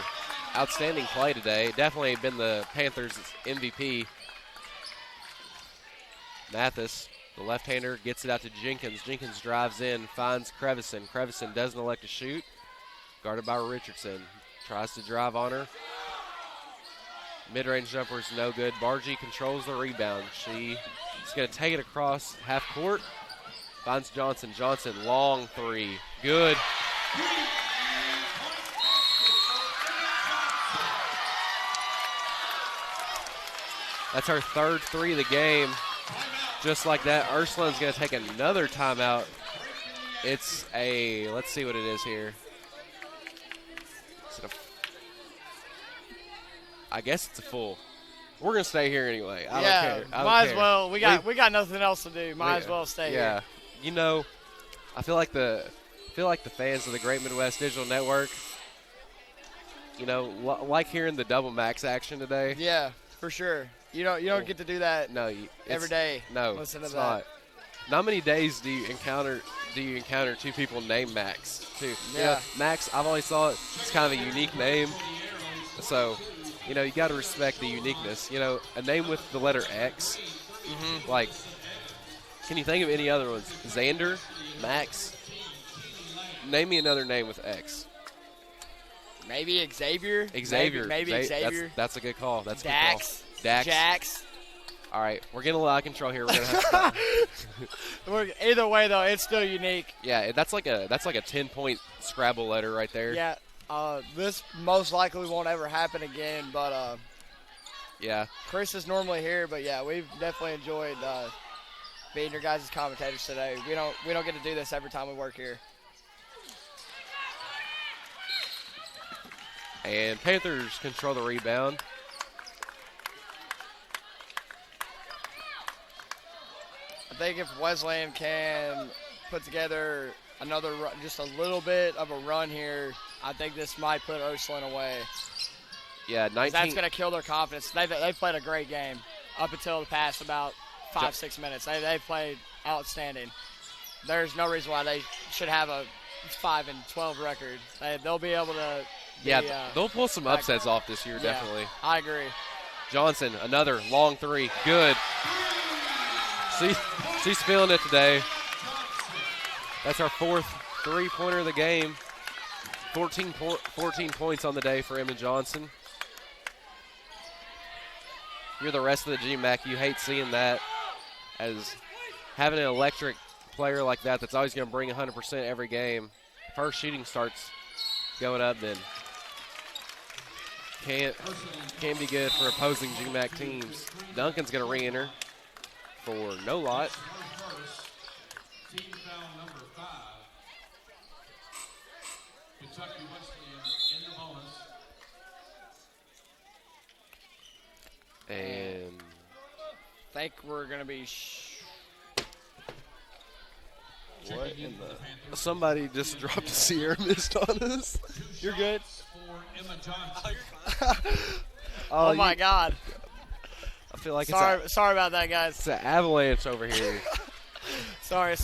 outstanding play today. Definitely been the Panthers' MVP. Mathis, the left-hander, gets it out to Jenkins. Jenkins drives in, finds Crevison. Crevison doesn't elect to shoot. Guarded by Richardson. Tries to drive on her. Mid-range jumper is no good. Bargy controls the rebound. She's going to take it across half court. Finds Johnson. Johnson, long three. Good. That's our third three of the game. Just like that, Ursuline's going to take another timeout. It's a, let's see what it is here. Is it I guess it's a full. We're going to stay here anyway. I don't care. Might as well. We got nothing else to do. Might as well stay here. Yeah. You know, I feel like the fans of the Great Midwest Digital Network, you know, like hearing the double max action today. Yeah, for sure. You don't get to do that every day. No, listen to it's that. Not many days do you encounter two people named Max too. Yeah. You know, Max, I've always thought it's kind of a unique name. So, you know, you got to respect the uniqueness. You know, a name with the letter X. Mm-hmm. Like, can you think of any other ones? Xander, Max. Name me another name with X. Maybe Xavier. Xavier. Maybe Xavier. That's a good call. That's a good Dax. call. Dax. Jax. All right, we're getting a lot of control here. We're gonna have to Either way, though, it's still unique. Yeah, that's like a 10-point Scrabble letter right there. Yeah. This most likely won't ever happen again, but yeah. Chris is normally here, but yeah, we've definitely enjoyed being your guys' commentators today. We don't get to do this every time we work here. And Panthers control the rebound. I think if Wesleyan can put together another just a little bit of a run here, I think this might put Ursuline away. Yeah, 19. That's going to kill their confidence. They've played a great game up until the past about 5-6 minutes. They've played outstanding. There's no reason why they should have a 5-12 record. They'll be able to. They'll pull some upsets off this year, definitely. I agree. Johnson, another long three. Good. She's feeling it today. That's our fourth three-pointer of the game. 14 points on the day for Emma Johnson. You're the rest of the GMAC. You hate seeing that, as having an electric player like that's always going to bring 100% every game. If her shooting starts going up, then can be good for opposing GMAC teams. Duncan's going to re-enter for no lot. Team foul number 5. Kentucky Wesleyan in the bonus. And I think we're going to be. What in the? Somebody just dropped a Sierra Mist on us. You're good. For Emma Johnson. Oh my God. I feel like Sorry about that, guys. it's an avalanche over here. Sorry,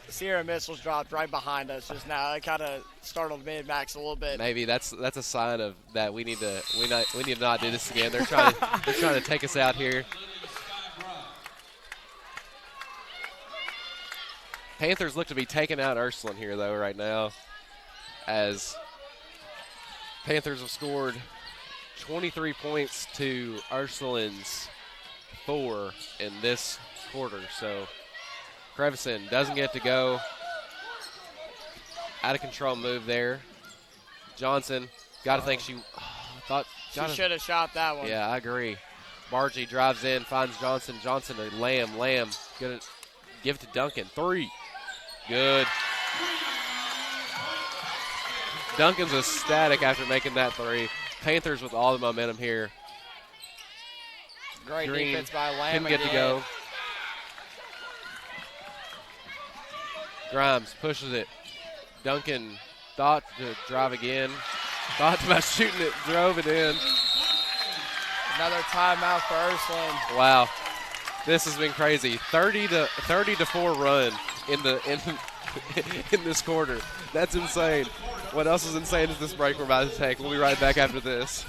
Sierra Missiles dropped right behind us just now. It kind of startled me and Max a little bit. Maybe that's a sign of that we need to not do this again. They're trying to take us out here. Panthers look to be taking out Ursuline here, though, right now, as Panthers have scored 23 points to Ursuline's 4 in this quarter. So Crevison doesn't get to go. Out of control move there. Johnson, got to think she thought She should have shot that one. Yeah, I agree. Bargy drives in, finds Johnson. Johnson to Lamb. Lamb gonna give it to Duncan. 3. Good. Duncan's ecstatic after making that 3. Panthers with all the momentum here. Great Green defense by Lamb couldn't get to again. go. Grimes pushes it. Duncan thought to drive again. Thought about shooting it, drove it in. Another timeout for Ursuline. Wow, this has been crazy. 30 to 4 run in this quarter. That's insane. What else is insane is this break we're about to take. We'll be right back after this.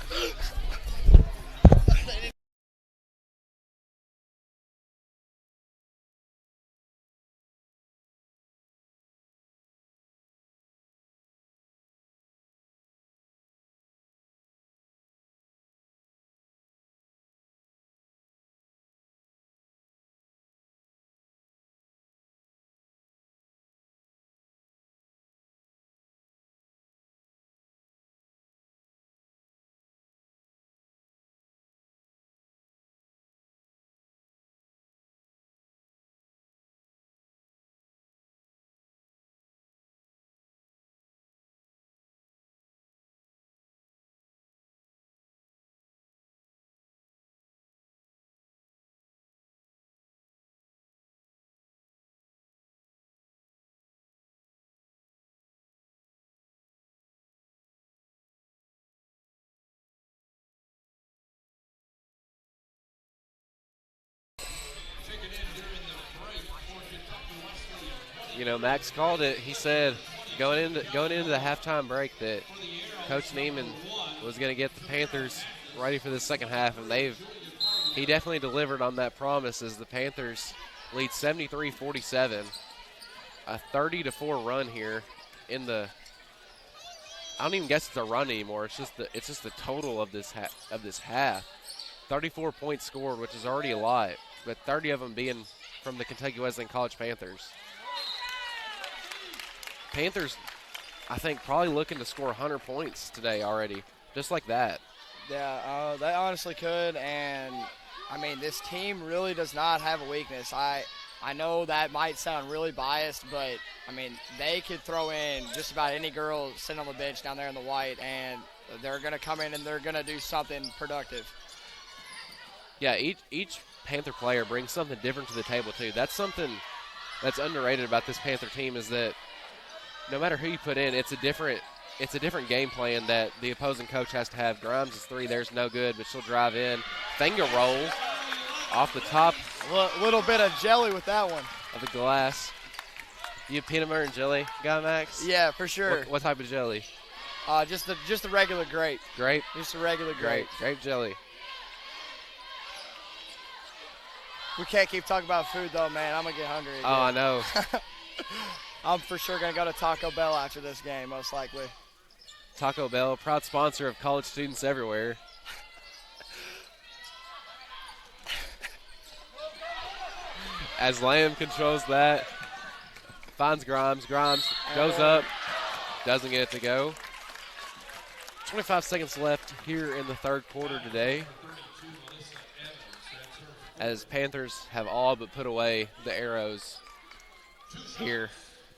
You know, Max called it. He said going into the halftime break that Coach Neiman was going to get the Panthers ready for the second half, and he definitely delivered on that promise as the Panthers lead 73-47, a 30-4 run here in the. I don't even guess it's a run anymore. It's just the total of this half. 34 points scored, which is already a lot, but 30 of them being from the Kentucky Wesleyan College Panthers. Panthers, I think, probably looking to score 100 points today already, just like that. Yeah, they honestly could, and, I mean, this team really does not have a weakness. I know that might sound really biased, but, I mean, they could throw in just about any girl sitting on the bench down there in the white, and they're going to come in and they're going to do something productive. Yeah, each Panther player brings something different to the table, too. That's something that's underrated about this Panther team is that no matter who you put in, it's a different game plan that the opposing coach has to have. Grimes is 3, there's no good, but she'll drive in. Finger roll off the top. A little bit of jelly with that one. Of the glass. You a peanut butter and jelly guy, Max? Yeah, for sure. What type of jelly? Just the regular grape. Grape? Just the regular grape. Grape jelly. We can't keep talking about food, though, man. I'm going to get hungry again. Oh, I know. I'm for sure going to go to Taco Bell after this game, most likely. Taco Bell, proud sponsor of college students everywhere. As Lamb controls that, finds Grimes. Grimes goes up, doesn't get it to go. 25 seconds left here in the third quarter today, as Panthers have all but put away the arrows here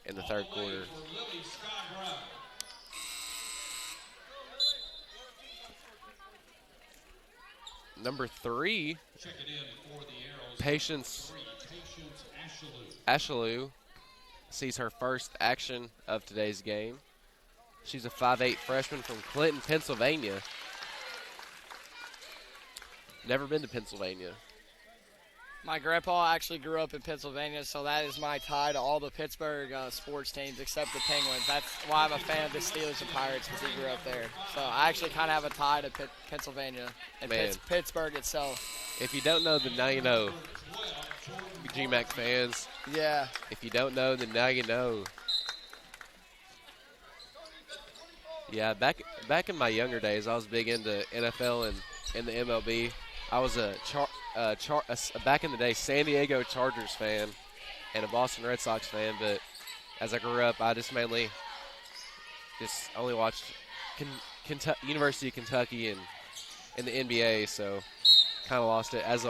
in the third quarter. Number 3, Patience Ashalou sees her first action of today's game. She's a 5'8" freshman from Clinton, Pennsylvania. Never been to Pennsylvania. My grandpa actually grew up in Pennsylvania, so that is my tie to all the Pittsburgh sports teams except the Penguins. That's why I'm a fan of the Steelers and Pirates, because he grew up there. So I actually kind of have a tie to Pennsylvania and Pittsburgh itself. If you don't know, then now you know. GMAC fans. Yeah. If you don't know, then now you know. Yeah, back in my younger days, I was big into NFL and the MLB. I was back in the day San Diego Chargers fan and a Boston Red Sox fan. But as I grew up, I just mainly only watched University of Kentucky and the NBA. So kind of lost it as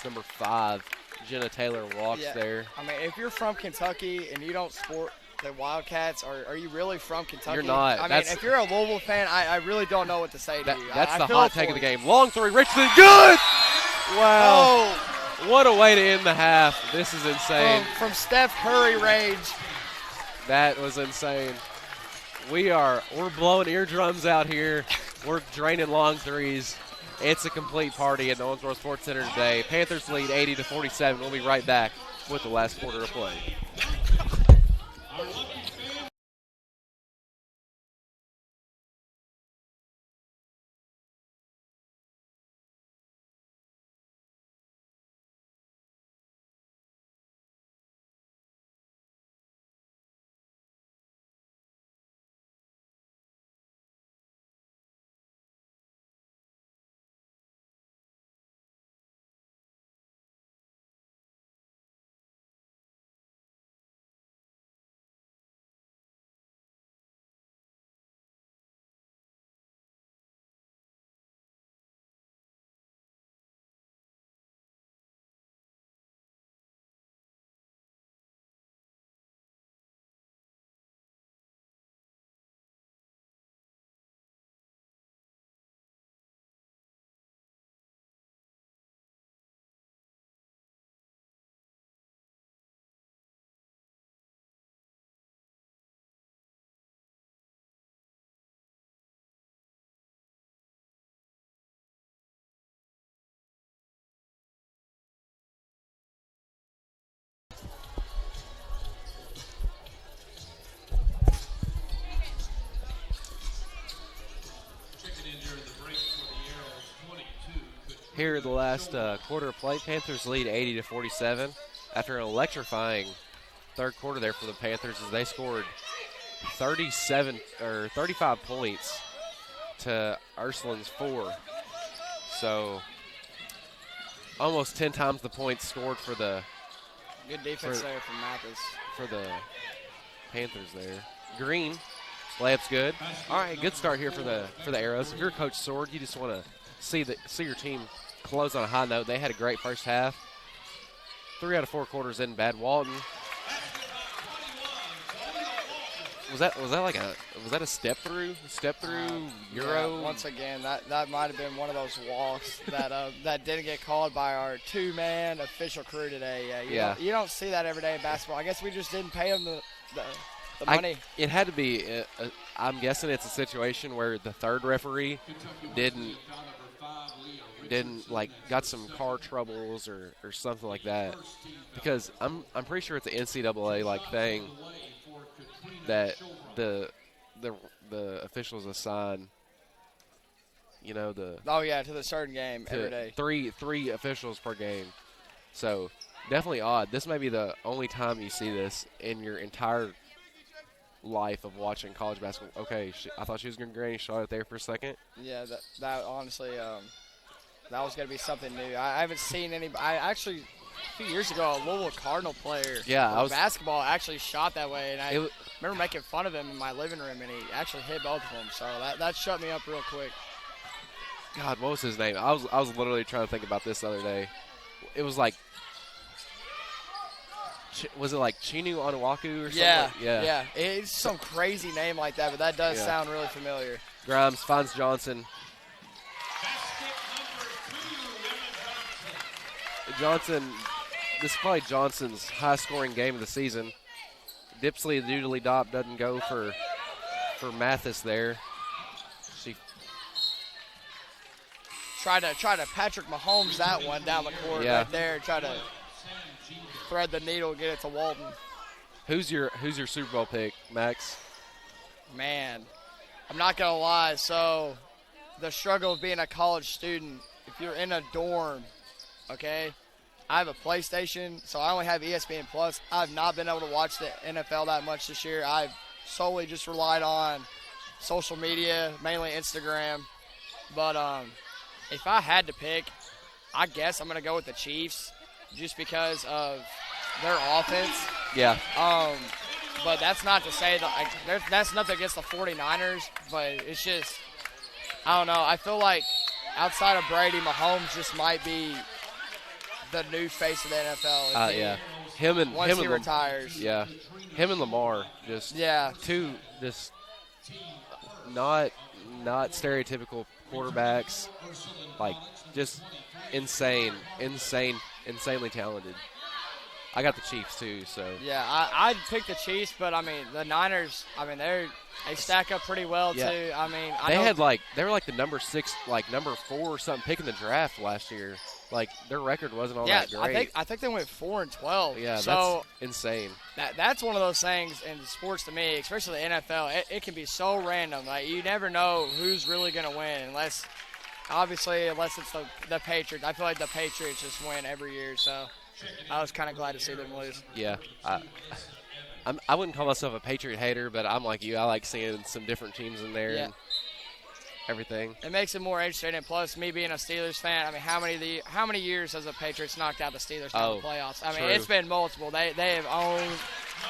number 5. Jenna Taylor walks there. I mean, if you're from Kentucky and you don't support the Wildcats, are you really from Kentucky? You're not. I mean, if you're a Louisville fan, I really don't know what to say to you. That's the feel hot it take for of the you. game. Long three, Richardson, good! Wow. Oh, What a way to end the half. This is insane. from Steph Curry range. That was insane. We're blowing eardrums out here. We're draining long threes. It's a complete party at the Owensboro Sports Center today. Panthers lead 80-47. We'll be right back with the last quarter of play. Here, the last quarter of play, Panthers lead 80-47 after an electrifying third quarter there for the Panthers as they scored 35 points to Ursuline's 4. So almost 10 times the points scored for the Good defense there from Mathis. For the Panthers there. Green, layup's good. All right, good start here for the Arrows. If you're Coach Sword, you just want to see your team close on a high note. They had a great first half. 3 out of 4 quarters in bad. Walton. Was that a step through Euro? Yeah, once again, that might have been one of those walks that didn't get called by our 2-man official crew today. You don't see that every day in basketball. I guess we just didn't pay them the money. It had to be. I'm guessing it's a situation where the third referee didn't got some car troubles or something like that, because I'm pretty sure it's an NCAA thing that the officials assign. To the certain game every day. Three officials per game. So definitely odd. This may be the only time you see this in your entire life of watching college basketball. Okay, I thought she was going to granny shot it there for a second. Yeah, that honestly, that was going to be something new. I haven't seen any. I actually, a few years ago, a Louisville Cardinal player basketball actually shot that way, and I remember making fun of him in my living room, and he actually hit both of them. So that shut me up real quick. God, what was his name? I was literally trying to think about this the other day. It was like, was it like Chinu Onuaku or something? Yeah. It's some crazy name like that, but that does sound really familiar. Grimes finds Johnson. This is probably Johnson's high-scoring game of the season. Dipsley Doodly Dop doesn't go for Mathis there. She try to Patrick Mahomes that one down the court right there. Try to thread the needle, get it to Walton. Who's your Super Bowl pick, Max? Man, I'm not gonna lie. So, the struggle of being a college student, if you're in a dorm, okay, I have a PlayStation, so I only have ESPN Plus. I've not been able to watch the NFL that much this year. I've solely just relied on social media, mainly Instagram. But if I had to pick, I guess I'm going to go with the Chiefs just because of their offense. Yeah. But that's not to say that that's nothing against the 49ers, but it's just, I don't know. I feel like outside of Brady, Mahomes just might be the new face of the NFL. Yeah. Once he retires. Yeah. Him and Lamar just two just not stereotypical quarterbacks, like just insanely talented. I got the Chiefs too, so. Yeah, I'd pick the Chiefs, but I mean the Niners. I mean they stack up pretty well too. I mean they were like the number 6, like number 4 or something pick in the draft last year. Like their record wasn't all that great. I think they went 4-12. Yeah, so that's insane. That's one of those things in sports to me, especially the NFL. It can be so random. Like you never know who's really going to win unless it's the Patriots. I feel like the Patriots just win every year. So I was kind of glad to see them lose. Yeah, I wouldn't call myself a Patriot hater, but I'm like you. I like seeing some different teams in there and everything. It makes it more interesting. And plus, me being a Steelers fan, I mean, how many years has the Patriots knocked out the Steelers in the playoffs? I mean, it's been multiple. They have owned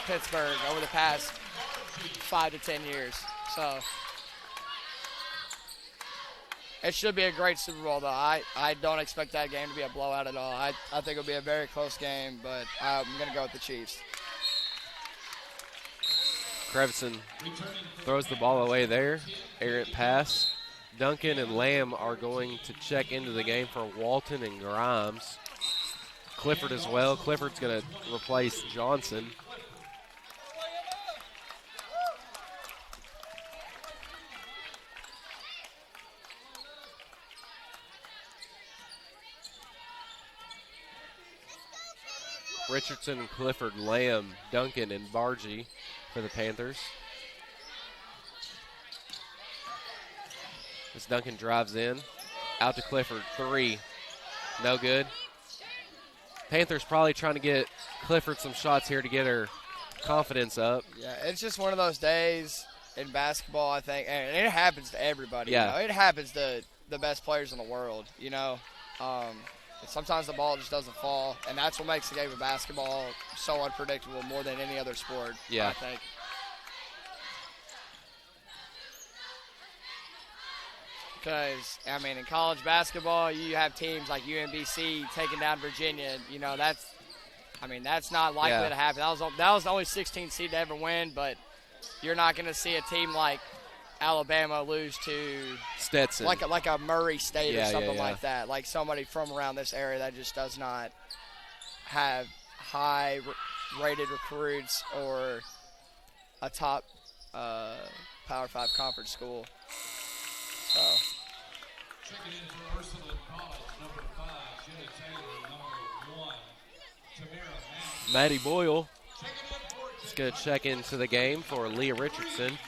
Pittsburgh over the past 5 to 10 years. So it should be a great Super Bowl, though. I don't expect that game to be a blowout at all. I think it'll be a very close game, but I'm going to go with the Chiefs. Krevson throws the ball away there. Errant pass. Duncan and Lamb are going to check into the game for Walton and Grimes. Clifford as well. Clifford's going to replace Johnson. Richardson, Clifford, Lamb, Duncan, and Bargy for the Panthers. As Duncan drives in, out to Clifford, 3, no good. Panthers probably trying to get Clifford some shots here to get her confidence up. Yeah, it's just one of those days in basketball, I think, and it happens to everybody. Yeah. You know? It happens to the best players in the world, you know. Sometimes the ball just doesn't fall, and that's what makes the game of basketball so unpredictable more than any other sport, I think. Because, I mean, in college basketball, you have teams like UMBC taking down Virginia. You know, that's not likely to happen. That was the only 16th seed to ever win, but you're not going to see a team like Alabama lose to Stetson, like a Murray State or something like that, like somebody from around this area that just does not have high-rated recruits or a top Power 5 conference school. So. Checking in for Ursuline College, number 5, Jenna Taylor, number 1, Tamara Maddie Boyle is going to check into the game for Leah Richardson.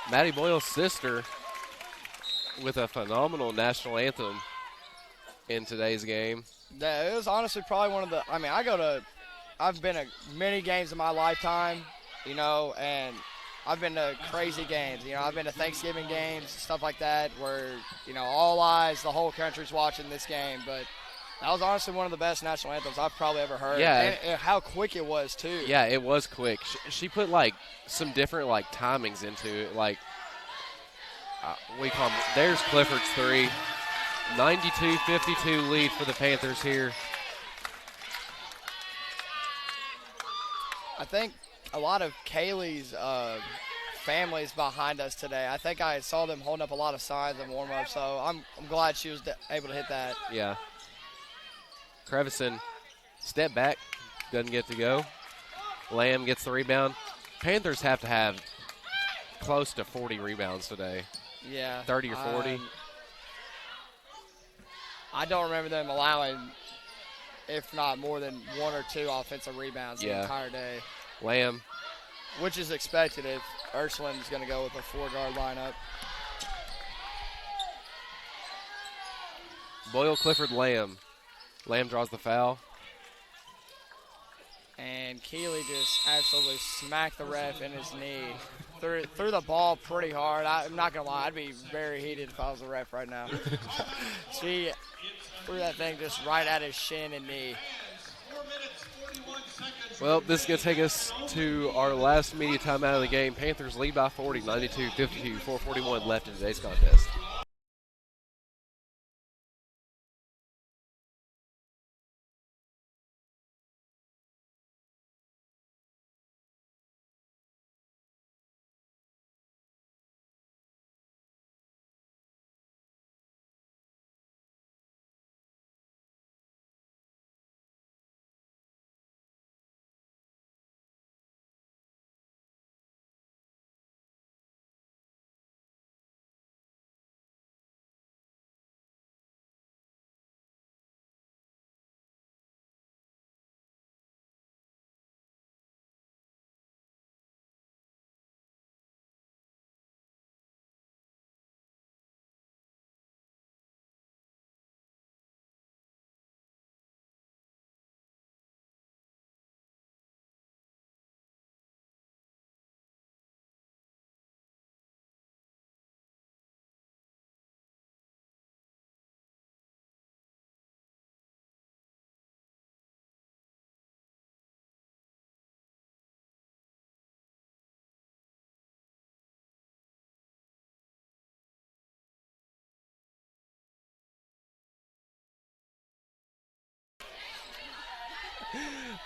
Maddie Boyle's sister with a phenomenal national anthem in today's game. Yeah, it was honestly probably one of the – I mean, I've been to many games in my lifetime, you know, and I've been to crazy games. You know, I've been to Thanksgiving games, stuff like that, where, you know, all eyes, the whole country's watching this game. But that was honestly one of the best national anthems I've probably ever heard. Yeah. And how quick it was, too. Yeah, it was quick. She put, like, some different, like, timings into it. Like, there's Clifford's 3. 92-52 lead for the Panthers here. I think a lot of Kaylee's family is behind us today. I think I saw them holding up a lot of signs in warm-up, so I'm glad she was able to hit that. Yeah. Krevison, step back, doesn't get to go. Lamb gets the rebound. Panthers have to have close to 40 rebounds today. Yeah. 30 or 40. I don't remember them allowing, if not more than 1 or 2 offensive rebounds the entire day. Lamb. Which is expected if Ursuline is going to go with a 4-guard lineup. Boyle, Clifford, Lamb. Lamb draws the foul. And Keeley just absolutely smacked the ref in his knee. Threw the ball pretty hard. I'm not going to lie. I'd be very heated if I was the ref right now. She threw that thing just right at his shin and knee. Well, this is going to take us to our last media timeout of the game. Panthers lead by 40, 92-52, 4:41 left in today's contest.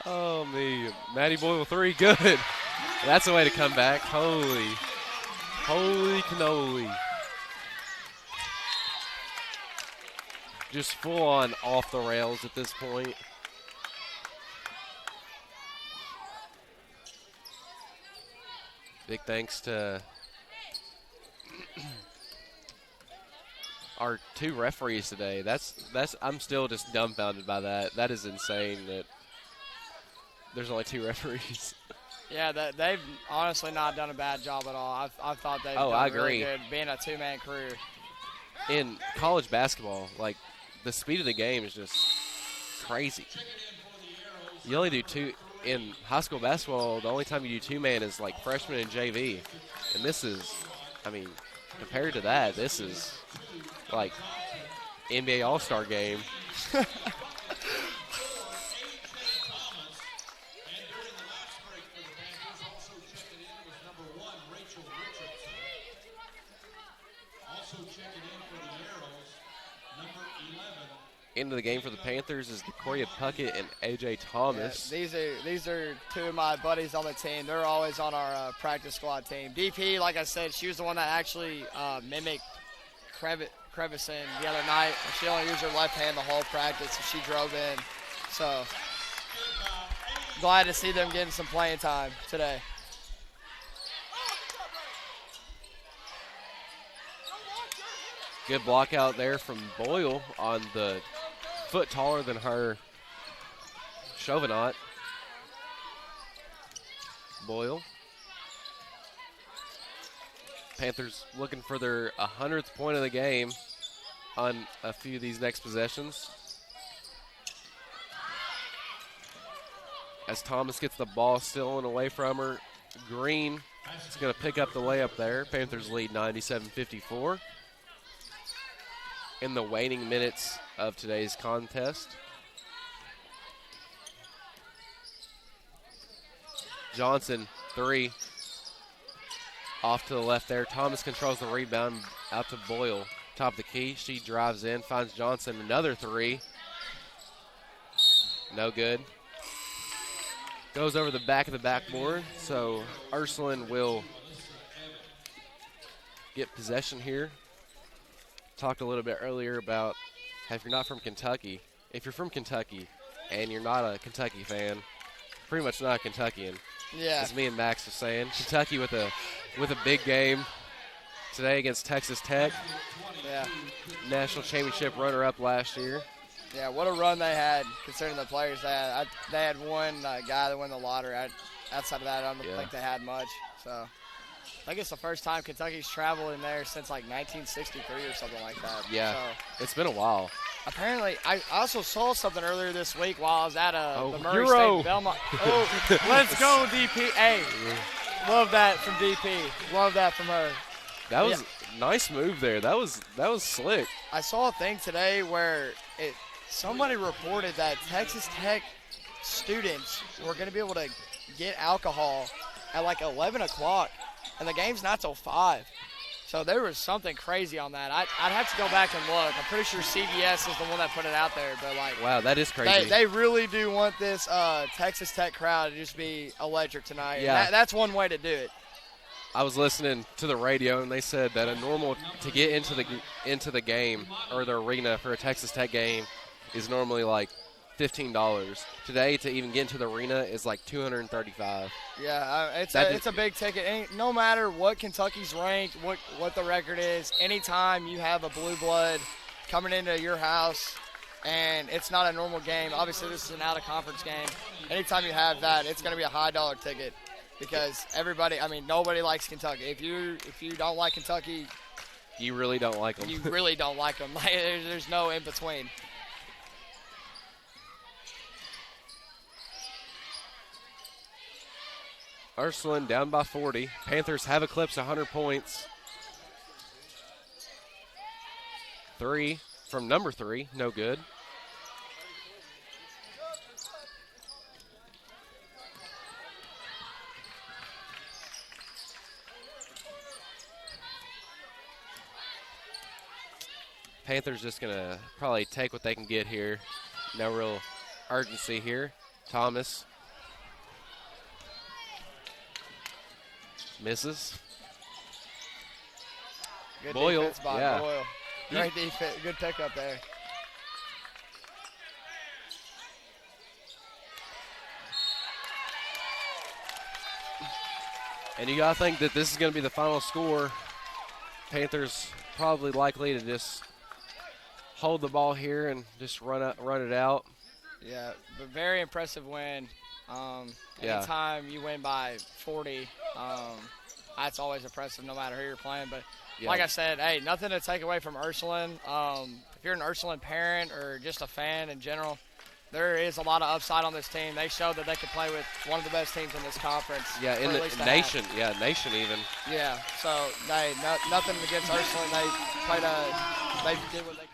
Oh, me. Matty Boyle 3, good. That's a way to come back. Holy cannoli. Just full on off the rails at this point. Big thanks to our 2 referees today. I'm still just dumbfounded by that. That is insane that there's only 2 referees. Yeah, they've honestly not done a bad job at all. I thought they've I done agree. really good being a 2-man crew. In college basketball, like, the speed of the game is just crazy. You only do 2 in high school basketball. The only time you do 2-man is like freshman and JV, and this is, I mean, compared to that, this is like NBA All-Star game. Into the game for the Panthers is Decoria Puckett and A.J. Thomas. Yeah, these are 2 of my buddies on the team. They're always on our practice squad team. DP, like I said, she was the one that actually mimicked Crevison the other night. She only used her left hand the whole practice, and she drove in. So glad to see them getting some playing time today. Good block out there from Boyle on the foot taller than her Chauvinot. Boyle. Panthers looking for their 100th point of the game on a few of these next possessions. As Thomas gets the ball stolen away from her, Green is going to pick up the layup there. Panthers lead 97-54. In the waning minutes of today's contest. Johnson, 3. Off to the left there. Thomas controls the rebound out to Boyle. Top of the key. She drives in, finds Johnson. Another 3. No good. Goes over the back of the backboard. So Ursuline will get possession here. Talked a little bit earlier about if you're not from Kentucky, if you're from Kentucky and you're not a Kentucky fan, pretty much not a Kentuckian. Yeah. As me and Max are saying. Kentucky with a big game today against Texas Tech. Yeah. National championship runner-up last year. Yeah, what a run they had considering the players they had. They had one guy that won the lottery. Outside of that, I don't think they had much. So I think it's the first time Kentucky's traveled in there since like 1963 or something like that. Yeah, so, it's been a while. Apparently, I also saw something earlier this week while I was at the Murray Euro. State Belmont. Oh, let's go, DP. Hey, love that from DP. Love that from her. That was a nice move there. That was slick. I saw a thing today where somebody reported that Texas Tech students were going to be able to get alcohol at like 11 o'clock, and the game's not till 5. So there was something crazy on that. I'd have to go back and look. I'm pretty sure CBS is the one that put it out there. But like, Wow, that is crazy. They really do want this Texas Tech crowd to just be electric tonight. Yeah. And that's one way to do it. I was listening to the radio, and they said that a normal to get into the game or the arena for a Texas Tech game is normally like $15. Today, to even get into the arena is like $235. Yeah, it's a big ticket. No matter what Kentucky's ranked, what the record is, anytime you have a blue blood coming into your house and it's not a normal game, obviously this is an out-of-conference game, anytime you have that, it's going to be a high-dollar ticket because nobody likes Kentucky. If you don't like Kentucky, you really don't like them. You really don't like them. There's no in-between. Ursuline down by 40. Panthers have eclipsed 100 points. 3 from number 3, no good. Panthers just going to probably take what they can get here. No real urgency here. Thomas misses. Good Boyle, defense by yeah. Boyle. Great defense. Good pickup there. And you got to think that this is going to be the final score. Panthers probably likely to just hold the ball here and just run it out. Yeah, but very impressive win. Yeah. Anytime you win by 40, that's always impressive no matter who you're playing. But Yeah. like I said, hey, nothing to take away from Ursuline. If you're an Ursuline parent or just a fan in general, there is a lot of upside on this team. They showed that they could play with one of the best teams in this conference. Yeah, in for at the least a nation. half. Yeah, nation even. Yeah, so nothing against Ursuline. They did what they